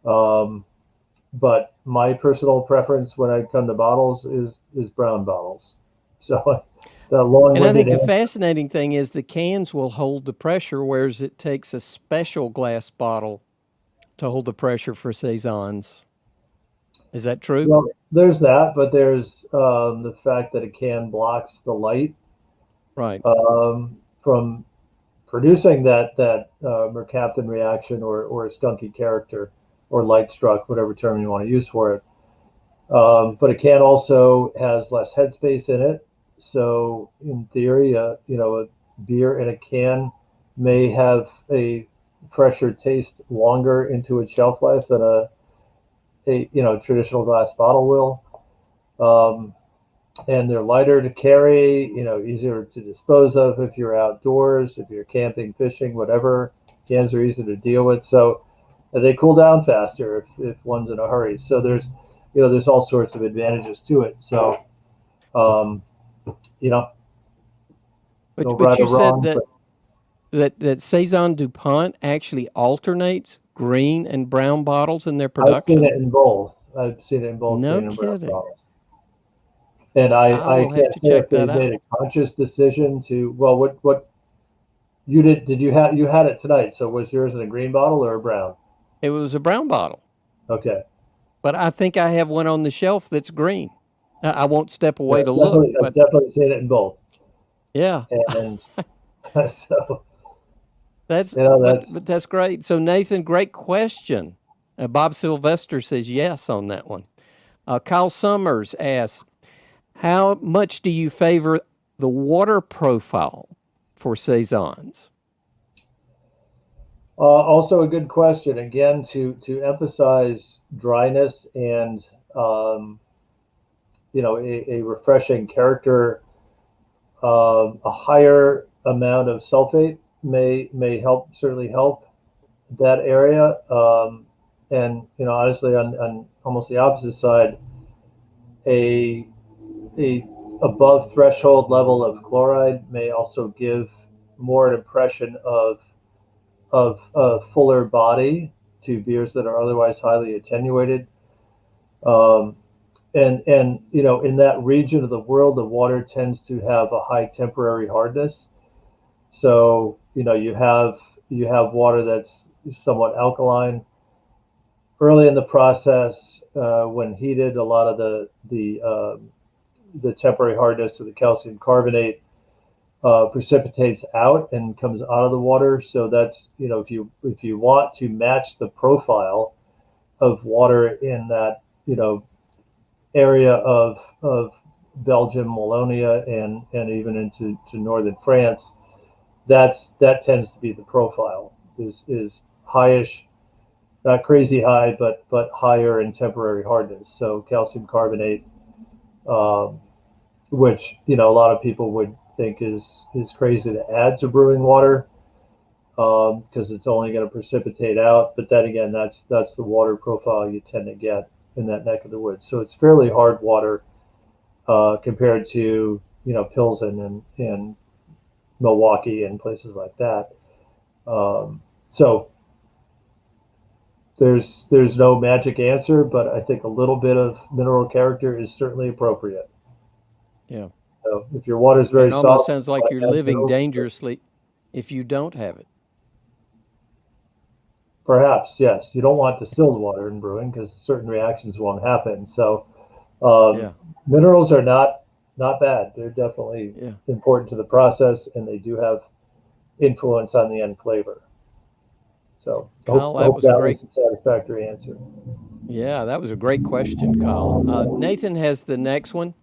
But my personal preference when I come to bottles is brown bottles. So and I think the fascinating thing is the cans will hold the pressure, whereas it takes a special glass bottle to hold the pressure for Saisons. Is that true? Well, there's that, but there's the fact that a can blocks the light, right, from producing that mercaptan reaction or a skunky character or light struck, whatever term you want to use for it. But a can also has less headspace in it. So in theory, a beer in a can may have a fresher taste longer into its shelf life than a traditional glass bottle will. And they're lighter to carry, easier to dispose of if you're outdoors, if you're camping, fishing, whatever. Cans are easy to deal with. So they cool down faster if one's in a hurry. So there's all sorts of advantages to it. So, But you said that Saison DuPont actually alternates green and brown bottles in their production? I've seen it in both. No green and brown kidding. bottles. And I can't say if they made a conscious decision to. Well, what you did? Did you had it tonight? So was yours in a green bottle or a brown? It was a brown bottle. Okay. But I think I have one on the shelf that's green. I won't step away Yeah, to look, I've but definitely seen it in both. yeah, And so, that's that's but that's great. So Nathan, great question. Bob Sylvester says yes on that one. Kyle Summers asks, how much do you favor the water profile for saisons? also a good question. Again, to emphasize dryness and um, a refreshing character. A higher amount of sulfate may help, certainly help that area. And honestly, on almost the opposite side, a a above threshold level of chloride may also give more an impression of a fuller body to beers that are otherwise highly attenuated. Um, and in that region of the world, the water tends to have a high temporary hardness. So you have water that's somewhat alkaline. Early in the process, when heated, a lot of the temporary hardness of the calcium carbonate precipitates out and comes out of the water. So that's if you want to match the profile of water in that area of Belgium, Wallonia, and even into northern France, that tends to be the profile is highish, not crazy high, but higher in temporary hardness. So calcium carbonate, um, which a lot of people would think is crazy to add to brewing water because it's only going to precipitate out. But then again, that's the water profile you tend to get in that neck of the woods. So it's fairly hard water compared to Pilsen and Milwaukee and places like that. So there's no magic answer, but I think a little bit of mineral character is certainly appropriate. Yeah. So if your water is And very it almost soft, sounds like you're living dangerously if you don't have it. perhaps yes. You don't want distilled water in brewing because certain reactions won't happen. So Yeah. minerals are not bad. They're definitely Yeah. important to the process, and they do have influence on the end flavor. So Kyle, that hope was a that great was a satisfactory answer. Yeah, that was a great question, Kyle. Nathan has the next one.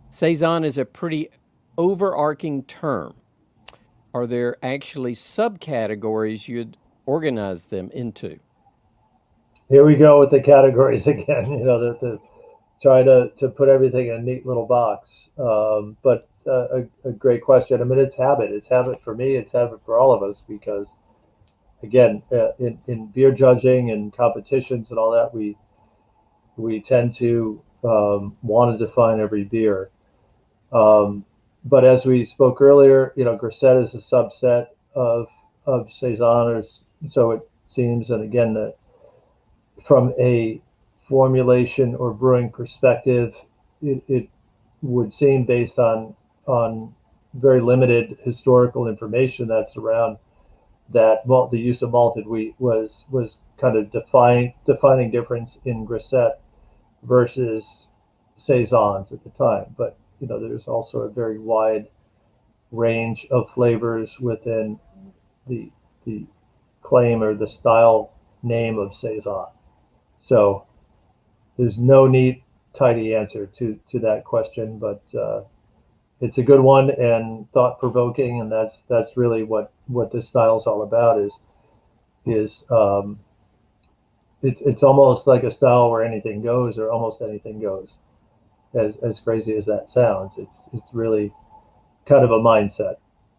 Saison is a pretty overarching term. Are there actually subcategories you'd organize them into? Here we go with the categories again. The try to put everything in a neat little box. But a great question. I mean, it's habit. It's habit for me. It's habit for all of us because, again, in beer judging and competitions and all that, we tend to want to define every beer. Um, but as we spoke earlier, Grisette is a subset of Saisoners, so it seems. And again, from a formulation or brewing perspective, it would seem, based on very limited historical information that's around, that the use of malted wheat was kind of defining difference in Grisette versus Saisons at the time. But there's also a very wide range of flavors within the the claim or the style name of Saison. So there's no neat, tidy answer to that question, but it's a good one and thought provoking, and that's really what this style is all about. Is It's almost like a style where anything goes, or almost anything goes. As crazy as that sounds, it's really kind of a mindset,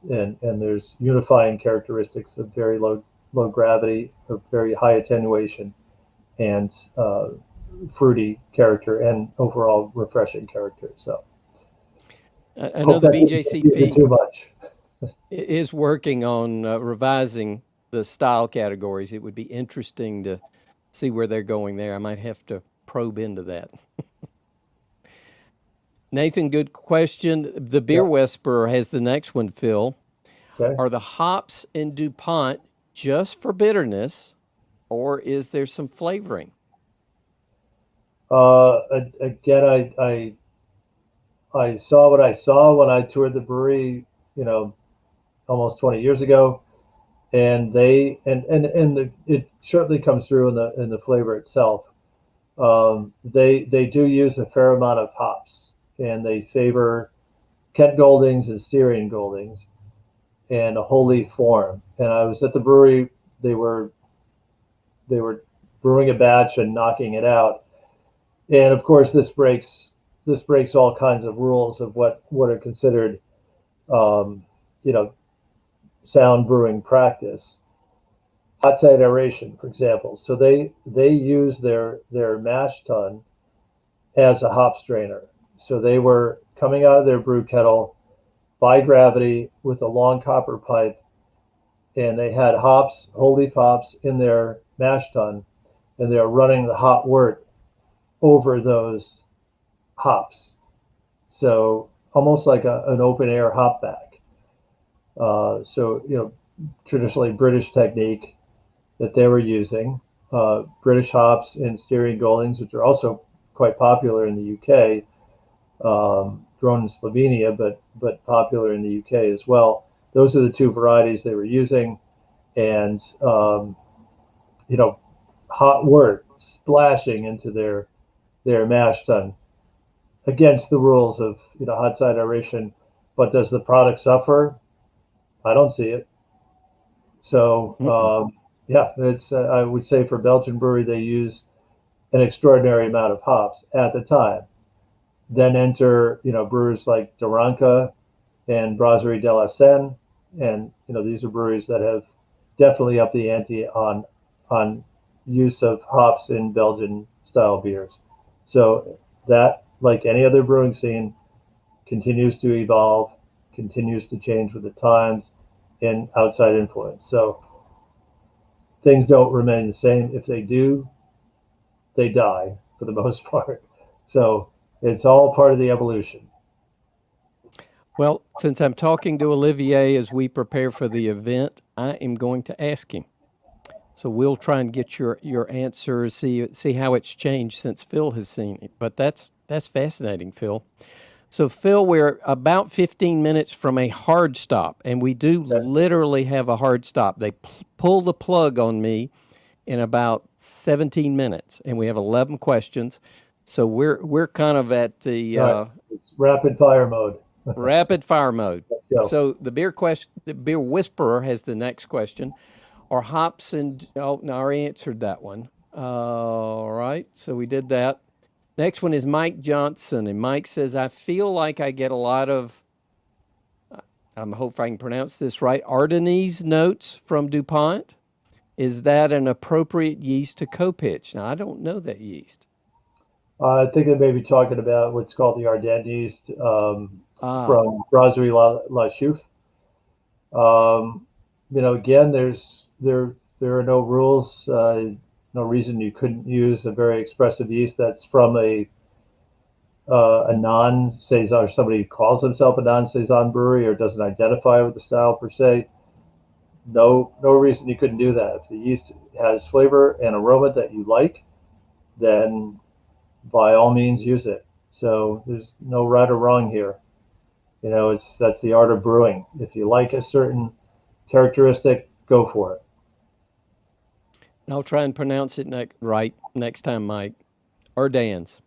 and there's unifying characteristics of very low gravity, of very high attenuation, and fruity character, and overall refreshing character. So I know hope the that didn't confuse you BJCP too much. is working on revising the style categories. It would be interesting to see where they're going there. I might have to probe into that. Nathan, good question. The Beer Yeah. Whisperer has the next one, Phil. Okay. Are the hops in DuPont just for bitterness, or is there some flavoring? Again, I I saw what I saw when I toured the brewery, almost 20 years ago, and it certainly comes through in the flavor itself. They do use a fair amount of hops, and they favor Kent Goldings and Styrian Goldings and a whole leaf form. And I was at the brewery; they were brewing a batch and knocking it out. And of course, this breaks all kinds of rules of what are considered, um, you know, sound brewing practice. Hot side aeration, for example. So they use their mash tun as a hop strainer. So they were coming out of their brew kettle by gravity with a long copper pipe, and they had hops, whole leaf hops, in their mash tun, and they're running the hot wort over those hops. So almost like an open air hop back. So traditionally British technique that they were using. British hops in Styrian Goldings, which are also quite popular in the UK, grown in Slovenia, but popular in the UK as well. Those are the two varieties they were using, and hot wort splashing into their mash tun against the rules of hot side aeration. But does the product suffer? I don't see it. So yeah, it's I would say for Belgian brewery they use an extraordinary amount of hops at the time. Then enter brewers like Duranca and Brasserie de la Seine, and these are breweries that have definitely upped the ante on use of hops in Belgian style beers. So that, like any other brewing scene, continues to evolve, continues to change with the times and outside influence. So things don't remain the same. If they do, they die for the most part. So it's all part of the evolution. Well, since I'm talking to Olivier as we prepare for the event, I am going to ask him. So we'll try and get your answer, see how it's changed since Phil has seen it. But that's fascinating, Phil. So Phil, we're about 15 minutes from a hard stop, and we do literally have a hard stop. They pull the plug on me in about 17 minutes, and we have 11 questions. So we're kind of at the it's rapid fire mode. rapid fire mode. Let's go. So the beer whisperer has the next question. Are hops and no, I already answered that one. All right, so we did that. Next one is Mike Johnson, and Mike says, I feel like I get a lot of, I hope I can pronounce this right, Ardenese notes from DuPont. Is that an appropriate yeast to co-pitch? Now, I don't know that yeast. I think they may be talking about what's called the Ardennes yeast from Brasserie La Chouffe. Again, there are no rules, no reason you couldn't use a very expressive yeast that's from a non-Saison, or somebody who calls himself a non-Saison brewery or doesn't identify with the style per se. No reason you couldn't do that. If the yeast has flavor and aroma that you like, then by all means use it. So there's no right or wrong here. That's the art of brewing. If you like a certain characteristic, go for it. And I'll try and pronounce it right next time, Mike. Ardennes.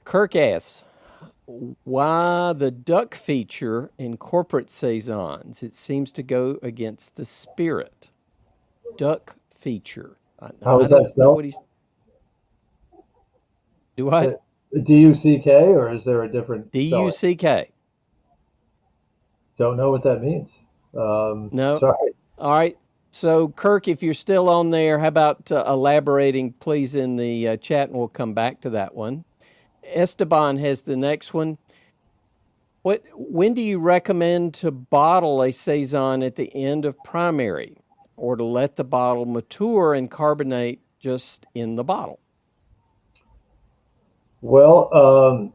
Kirk asks, why the duck feature in corporate Saisons? It seems to go against the spirit. Duck feature. How is that spelled? Do I? D-U-C-K, or is there a different D-U-C-K. Don't know what that means. No. Sorry. All right. So, Kirk, if you're still on there, how about elaborating, please, in the chat, and we'll come back to that one. Esteban has the next one. When do you recommend to bottle a Saison at the end of primary, or to let the bottle mature and carbonate just in the bottle? Well,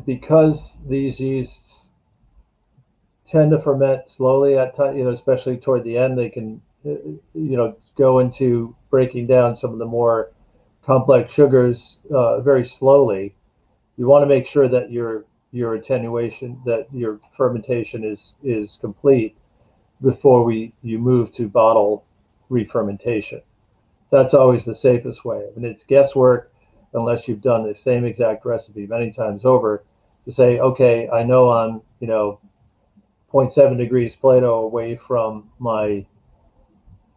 because these yeasts tend to ferment slowly at times, especially toward the end, they can, go into breaking down some of the more complex sugars very slowly. you want to make sure that your attenuation, that your fermentation is complete before you move to bottle re-fermentation. That's always the safest way. I mean, it's guesswork unless you've done the same exact recipe many times over to say, okay, I know I'm 0.7 degrees Plato away from my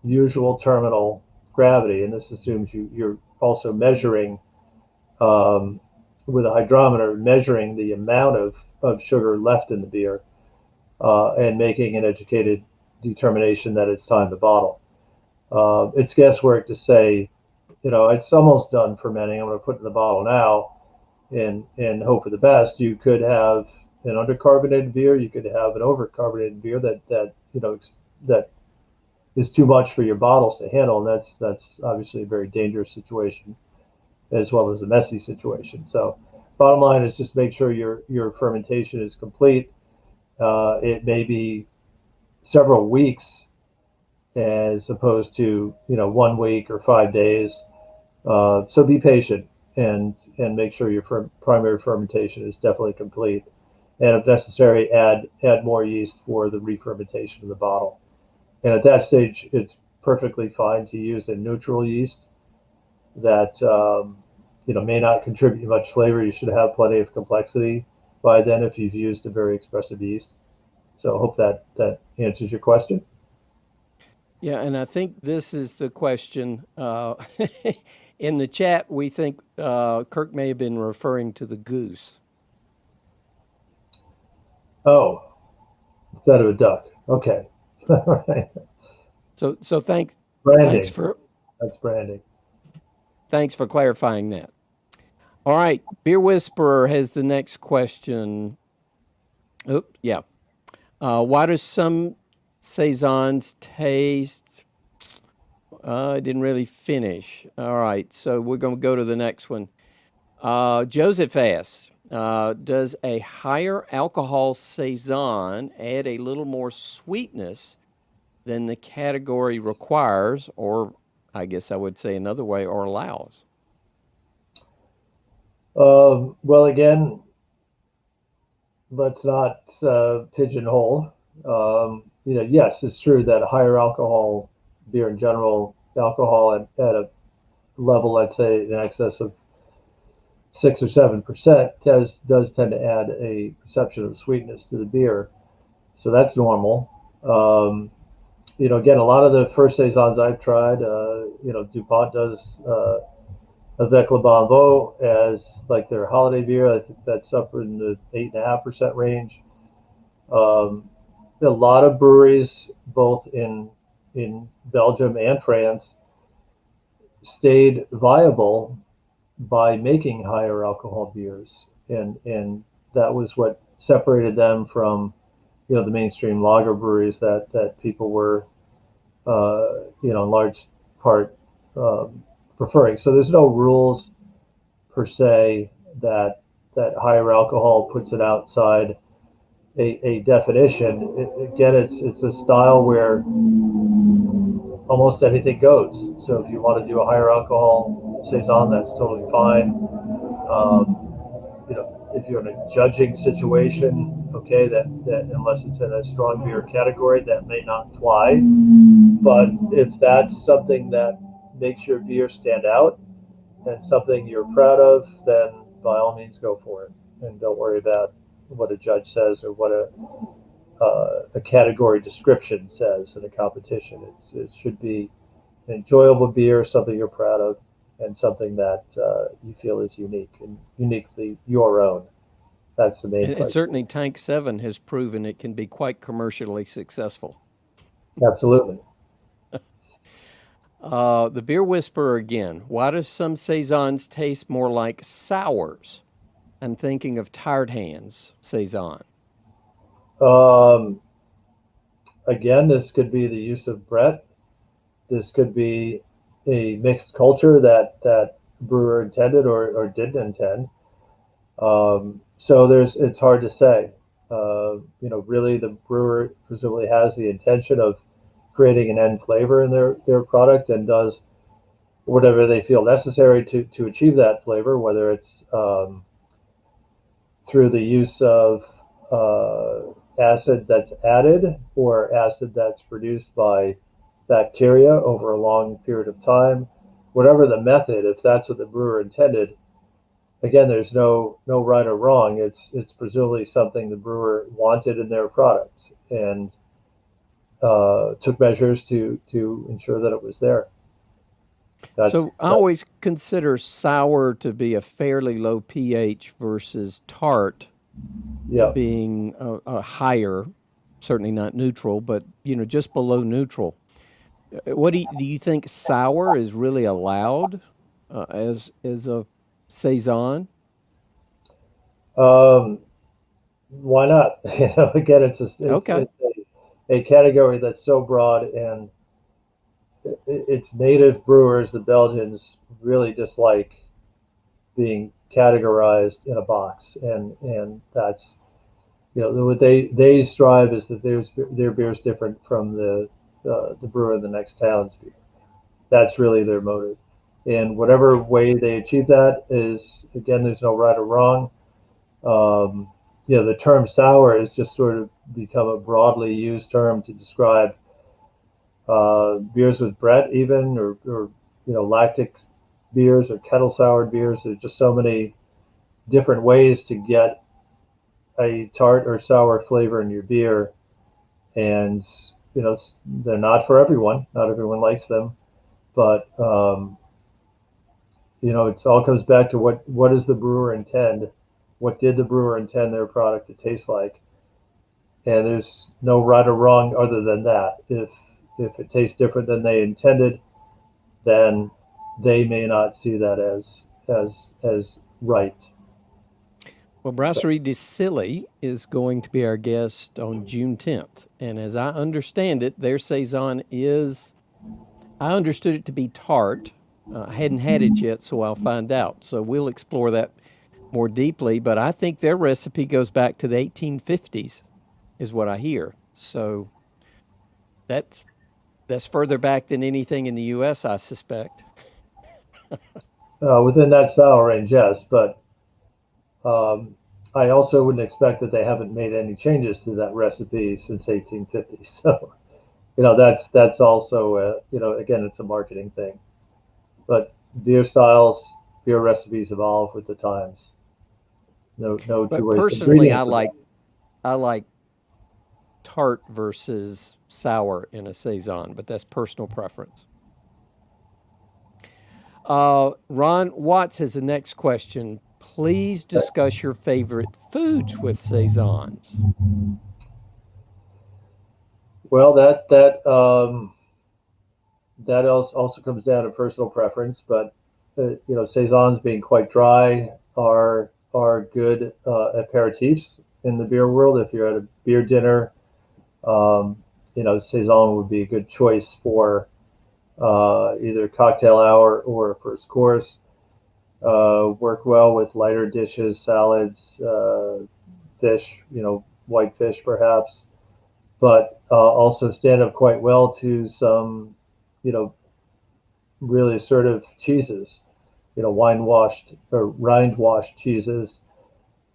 usual terminal gravity, and this assumes you're also measuring with a hydrometer, measuring the amount of sugar left in the beer, and making an educated determination that it's time to bottle. It's guesswork to say, it's almost done fermenting, I'm going to put it in the bottle now and hope for the best. You could have an undercarbonated beer, you could have an overcarbonated beer that is too much for your bottles to handle, and that's obviously a very dangerous situation as well as a messy situation. So bottom line is just make sure your fermentation is complete. It may be several weeks as opposed to 1 week or 5 days. So be patient and make sure your primary fermentation is definitely complete. And if necessary, add more yeast for the re-fermentation of the bottle. And at that stage, it's perfectly fine to use a neutral yeast that may not contribute much flavor. You should have plenty of complexity by then if you've used a very expressive yeast. So I hope that answers your question. Yeah, and I think this is the question. In the chat, we think Kirk may have been referring to the goose. Oh, instead of a duck. Okay. Right. So thanks. Branding. That's branding. Thanks for clarifying that. All right, Beer Whisperer has the next question. Why do some Saisons taste? I didn't really finish. All right, so we're going to go to the next one. Joseph asks, does a higher alcohol Saison add a little more sweetness than the category requires, or I guess I would say another way, or allows? Well, again, let's not pigeonhole. Yes, it's true that higher alcohol beer in general, alcohol at a level, let's say, in excess of 6 or 7%, does tend to add a perception of sweetness to the beer. So that's normal. Again, a lot of the first Saisons I've tried, DuPont does Avec Le Bon Vot as like their holiday beer. I think that's up in the 8.5% range. A lot of breweries, both in Belgium and France, stayed viable by making higher alcohol beers, and that was what separated them from the mainstream lager breweries that people were in large part preferring. So there's no rules per se that higher alcohol puts it outside a definition. Again, it's a style where almost anything goes. So if you want to do a higher alcohol Saison, that's totally fine. If you're in a judging situation, okay, that unless it's in a strong beer category, that may not fly. But if that's something that makes your beer stand out and something you're proud of, then by all means go for it, and don't worry about what a judge says or what a category description says in a competition. It should be an enjoyable beer, something you're proud of, and something that you feel is unique and uniquely your own. That's the main. And certainly Tank 7 has proven it can be quite commercially successful. Absolutely. The Beer Whisperer again. Why do some Saisons taste more like sours? I'm thinking of Tired Hands Saison. Again, this could be the use of Brett. This could be a mixed culture that brewer intended or didn't intend. So it's hard to say. Really the brewer presumably has the intention of creating an end flavor in their product and does whatever they feel necessary to achieve that flavor, whether it's through the use of acid that's added or acid that's produced by bacteria over a long period of time. Whatever the method, if that's what the brewer intended, again, there's no right or wrong. It's presumably something the brewer wanted in their product and took measures to ensure that it was there. So I always consider sour to be a fairly low pH versus tart being a higher, certainly not neutral, but just below neutral. What do you think sour is really allowed as a saison? Why not? Again, it's a category that's so broad, and it's native brewers, the Belgians, really dislike being categorized in a box, and that's what they strive is that their beer is different from the brewer in the next town's beer. That's really their motive, and whatever way they achieve that is, again, there's no right or wrong. The term sour has just sort of become a broadly used term to describe beers with Brett, even, or lactic beers or kettle soured beers. There's just so many different ways to get a tart or sour flavor in your beer, and they're not for everyone. Not everyone likes them, but it all comes back to what does the brewer intend? What did the brewer intend their product to taste like? And there's no right or wrong other than that. If it tastes different than they intended, then they may not see that as right. Well, Brasserie de Silly is going to be our guest on June 10th. And as I understand it, their Saison I understood it to be tart. I hadn't had it yet, so I'll find out. So we'll explore that more deeply. But I think their recipe goes back to the 1850s, is what I hear. So that's further back than anything in the U.S., I suspect. Within that style range, yes. But I also wouldn't expect that they haven't made any changes to that recipe since 1850. So, that's also, again, it's a marketing thing. But beer styles, beer recipes evolve with the times. No two ways. Personally, I like tart versus sour in a saison, but that's personal preference. Ron Watts has the next question. Please discuss your favorite foods with saisons. Well, that also comes down to personal preference, but saisons being quite dry are good aperitifs in the beer world. If you're at a beer dinner, saison would be a good choice for either cocktail hour or first course. Work well with lighter dishes, salads, fish, white fish perhaps, but also stand up quite well to some, really assertive cheeses, wine washed or rind washed cheeses.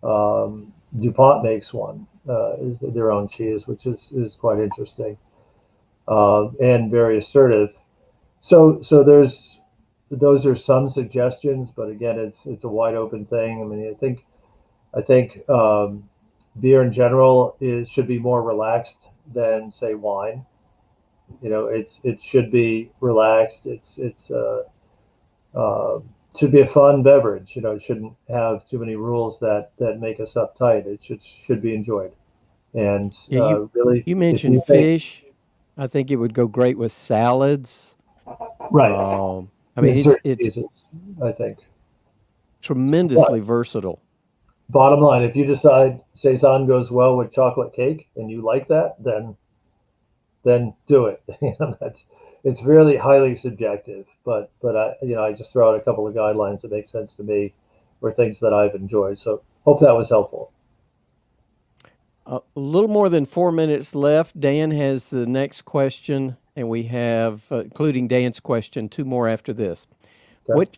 DuPont makes one, is their own cheese, which is quite interesting and very assertive. So those are some suggestions, but again, it's a wide open thing. I mean, I think beer in general should be more relaxed than, say, wine. It should be relaxed. It's should be a fun beverage. It shouldn't have too many rules that make us uptight. It should be enjoyed. And really, you mentioned fish. I think it would go great with salads. Right. I mean, it's I think tremendously versatile. Bottom line, if you decide Saison goes well with chocolate cake and you like that, then do it. It's really highly subjective, but I just throw out a couple of guidelines that make sense to me or things that I've enjoyed. So hope that was helpful. A little more than 4 minutes left. Dan has the next question, and we have, including Dan's question, 2 more after this. Okay.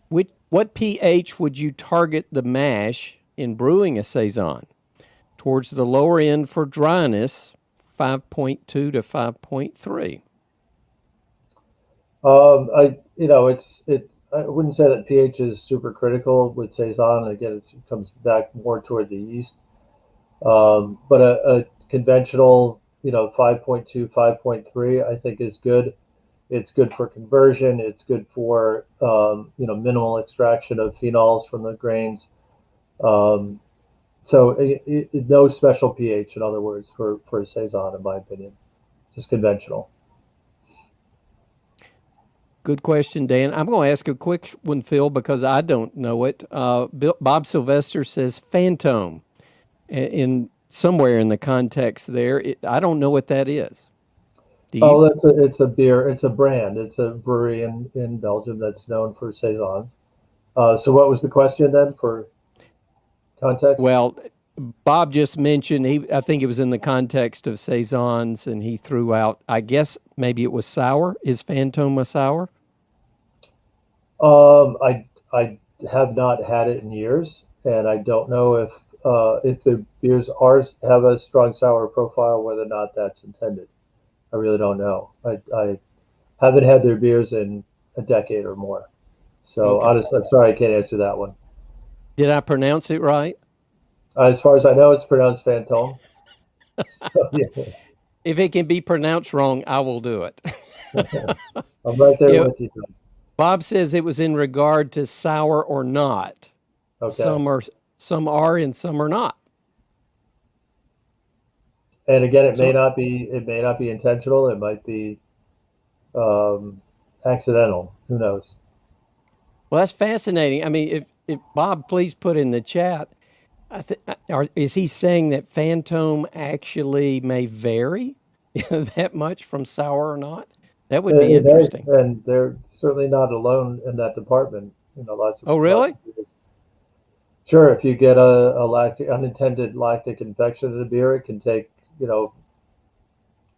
What pH would you target the mash in brewing a Saison. Towards the lower end for dryness, 5.2 to 5.3. I wouldn't say that pH is super critical with Saison. Again, it comes back more toward the yeast. But a conventional, 5.2, 5.3, I think is good. It's good for conversion. It's good for, minimal extraction of phenols from the grains. So no special pH, in other words, for a Saison, in my opinion, just conventional. Good question, Dan. I'm going to ask a quick one, Phil, because I don't know it. Bob Sylvester says Phantom in somewhere in the context there. I don't know what that is. It's a beer. It's a brand. It's a brewery in Belgium that's known for Saisons. So what was the question then for context? Well, Bob just mentioned, I think it was in the context of Saisons, and he threw out, I guess maybe it was sour. Is Phantom a sour? I have not had it in years, and I don't know if the beers have a strong sour profile, whether or not that's intended. I really don't know. I haven't had their beers in a decade or more. So Okay. Honestly, I'm sorry I can't answer that one. Did I pronounce it right? As far as I know, it's pronounced Phantom. So, yeah. If it can be pronounced wrong, I will do it. I'm right there with you. Bob says it was in regard to sour or not. Okay. Some are and some are not. And again, it may not be intentional. It might be accidental. Who knows? Well, that's fascinating. I mean, if Bob, please put in the chat, is he saying that Phantom actually may vary that much from sour or not? That would be interesting. And they're certainly not alone in that department. Lots of. Oh, really? Sure. If you get a unintended lactic infection in the beer, it can take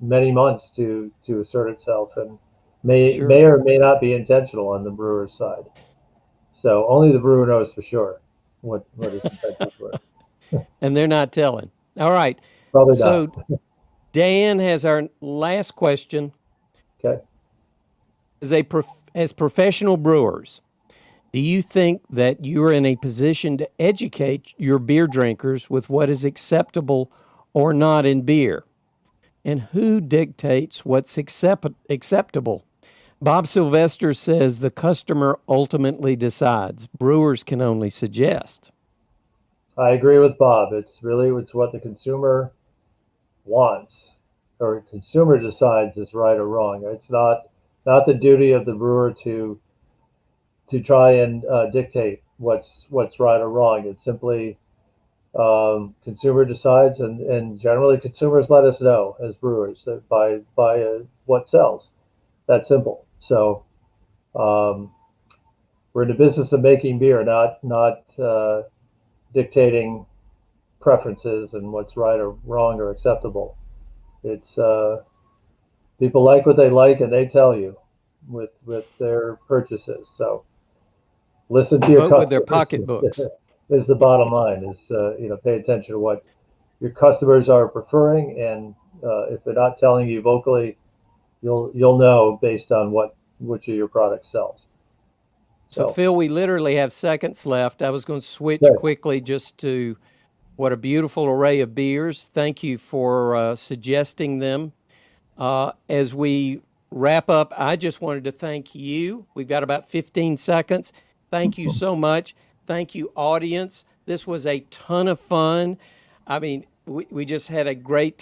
many months to assert itself, and may or may not be intentional on the brewer's side. So only the brewer knows for sure what his intentions were. And they're not telling. All right. Probably not. So Dan has our last question. Okay. As professional brewers, do you think that you're in a position to educate your beer drinkers with what is acceptable or not in beer? And who dictates what's acceptable? Bob Sylvester says the customer ultimately decides. Brewers can only suggest. I agree with Bob. It's what the consumer wants, or consumer decides is right or wrong. It's not the duty of the brewer to try and dictate what's right or wrong. It's simply consumer decides, and generally consumers let us know as brewers that by what sells. That's simple. So we're in the business of making beer, not dictating preferences and what's right or wrong or acceptable. It's people like what they like, and they tell you with their purchases. So listen to your customers with their pocketbooks. Is the bottom line. Is pay attention to what your customers are preferring, and if they're not telling you vocally, you'll know based on which of your products sells. So Phil, we literally have seconds left. I was going to switch quickly just to what a beautiful array of beers. Thank you for suggesting them. As we wrap up, I just wanted to thank you. We've got about 15 seconds. Thank you so much. Thank you, audience. This was a ton of fun. I mean, we just had a great